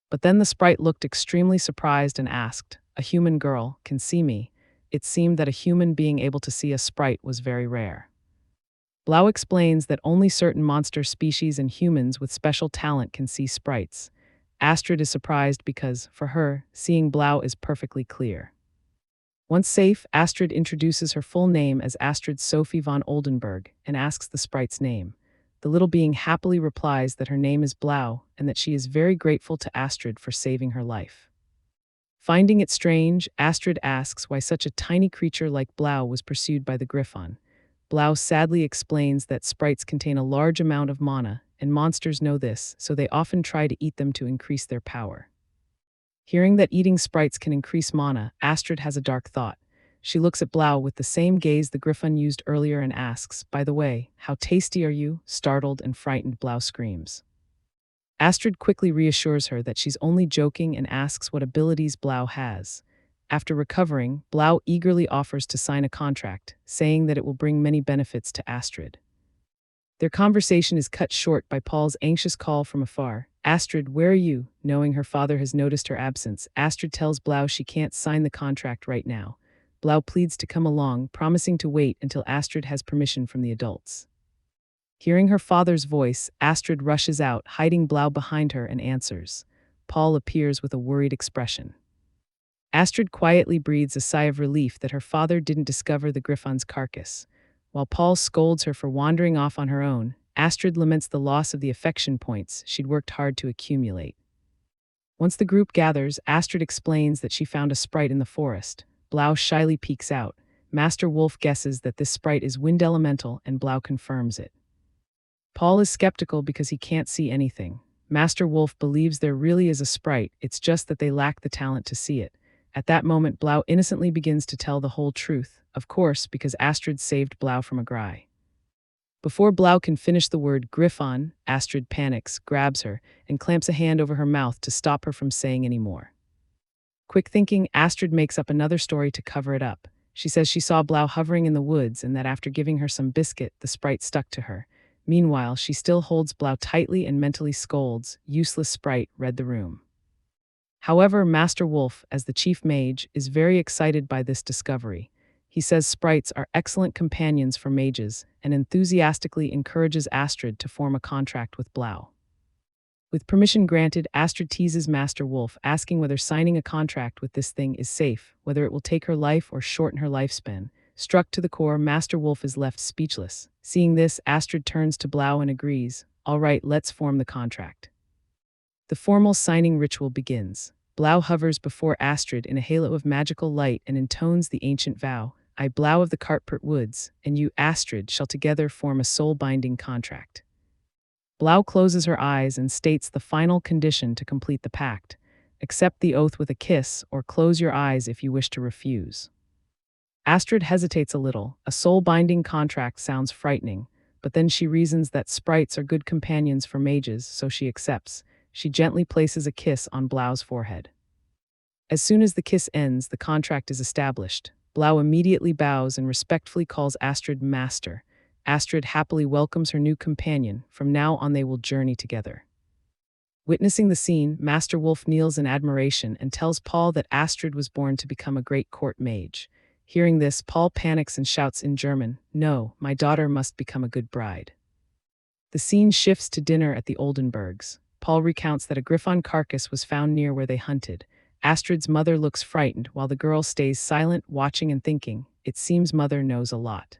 But then the sprite looked extremely surprised and asked, "A human girl can see me?" It seemed that a human being able to see a sprite was very rare. Blau explains that only certain monster species and humans with special talent can see sprites. Astrid is surprised because, for her, seeing Blau is perfectly clear. Once safe, Astrid introduces her full name as Astrid Sophie von Oldenburg and asks the sprite's name. The little being happily replies that her name is Blau and that she is very grateful to Astrid for saving her life. Finding it strange, Astrid asks why such a tiny creature like Blau was pursued by the griffon. Blau sadly explains that sprites contain a large amount of mana, and monsters know this, so they often try to eat them to increase their power. Hearing that eating sprites can increase mana, Astrid has a dark thought. She looks at Blau with the same gaze the Griffon used earlier and asks, "By the way, how tasty are you?" Startled and frightened, Blau screams. Astrid quickly reassures her that she's only joking and asks what abilities Blau has. After recovering, Blau eagerly offers to sign a contract, saying that it will bring many benefits to Astrid. Their conversation is cut short by Paul's anxious call from afar. "Astrid, where are you?" Knowing her father has noticed her absence, Astrid tells Blau she can't sign the contract right now. Blau pleads to come along, promising to wait until Astrid has permission from the adults. Hearing her father's voice, Astrid rushes out, hiding Blau behind her, and answers. Paul appears with a worried expression. Astrid quietly breathes a sigh of relief that her father didn't discover the Griffon's carcass. While Paul scolds her for wandering off on her own, Astrid laments the loss of the affection points she'd worked hard to accumulate. Once the group gathers, Astrid explains that she found a sprite in the forest. Blau shyly peeks out. Master Wolf guesses that this sprite is wind elemental, and Blau confirms it. Paul is skeptical because he can't see anything. Master Wolf believes there really is a sprite, it's just that they lack the talent to see it. At that moment, Blau innocently begins to tell the whole truth, of course, because Astrid saved Blau from a gry. Before Blau can finish the word Griffon, Astrid panics, grabs her, and clamps a hand over her mouth to stop her from saying any more. Quick thinking, Astrid makes up another story to cover it up. She says she saw Blau hovering in the woods and that after giving her some biscuit, the sprite stuck to her. Meanwhile, she still holds Blau tightly and mentally scolds, "Useless sprite, read the room." However, Master Wolf, as the chief mage, is very excited by this discovery. He says sprites are excellent companions for mages and enthusiastically encourages Astrid to form a contract with Blau. With permission granted, Astrid teases Master Wolf, asking whether signing a contract with this thing is safe, whether it will take her life or shorten her lifespan. Struck to the core, Master Wolf is left speechless. Seeing this, Astrid turns to Blau and agrees. "All right, let's form the contract." The formal signing ritual begins. Blau hovers before Astrid in a halo of magical light and intones the ancient vow. "I, Blau of the Cartpert Woods, and you, Astrid, shall together form a soul-binding contract." Blau closes her eyes and states the final condition to complete the pact. "Accept the oath with a kiss, or close your eyes if you wish to refuse." Astrid hesitates a little. A soul-binding contract sounds frightening, but then she reasons that sprites are good companions for mages, so she accepts. She gently places a kiss on Blau's forehead. As soon as the kiss ends, the contract is established. Blau immediately bows and respectfully calls Astrid master. Astrid happily welcomes her new companion. From now on, they will journey together. Witnessing the scene, Master Wolf kneels in admiration and tells Paul that Astrid was born to become a great court mage. Hearing this, Paul panics and shouts in German, "No, my daughter must become a good bride." The scene shifts to dinner at the Oldenburgs. Paul recounts that a Griffon carcass was found near where they hunted. Astrid's mother looks frightened, while the girl stays silent, watching and thinking. It seems Mother knows a lot.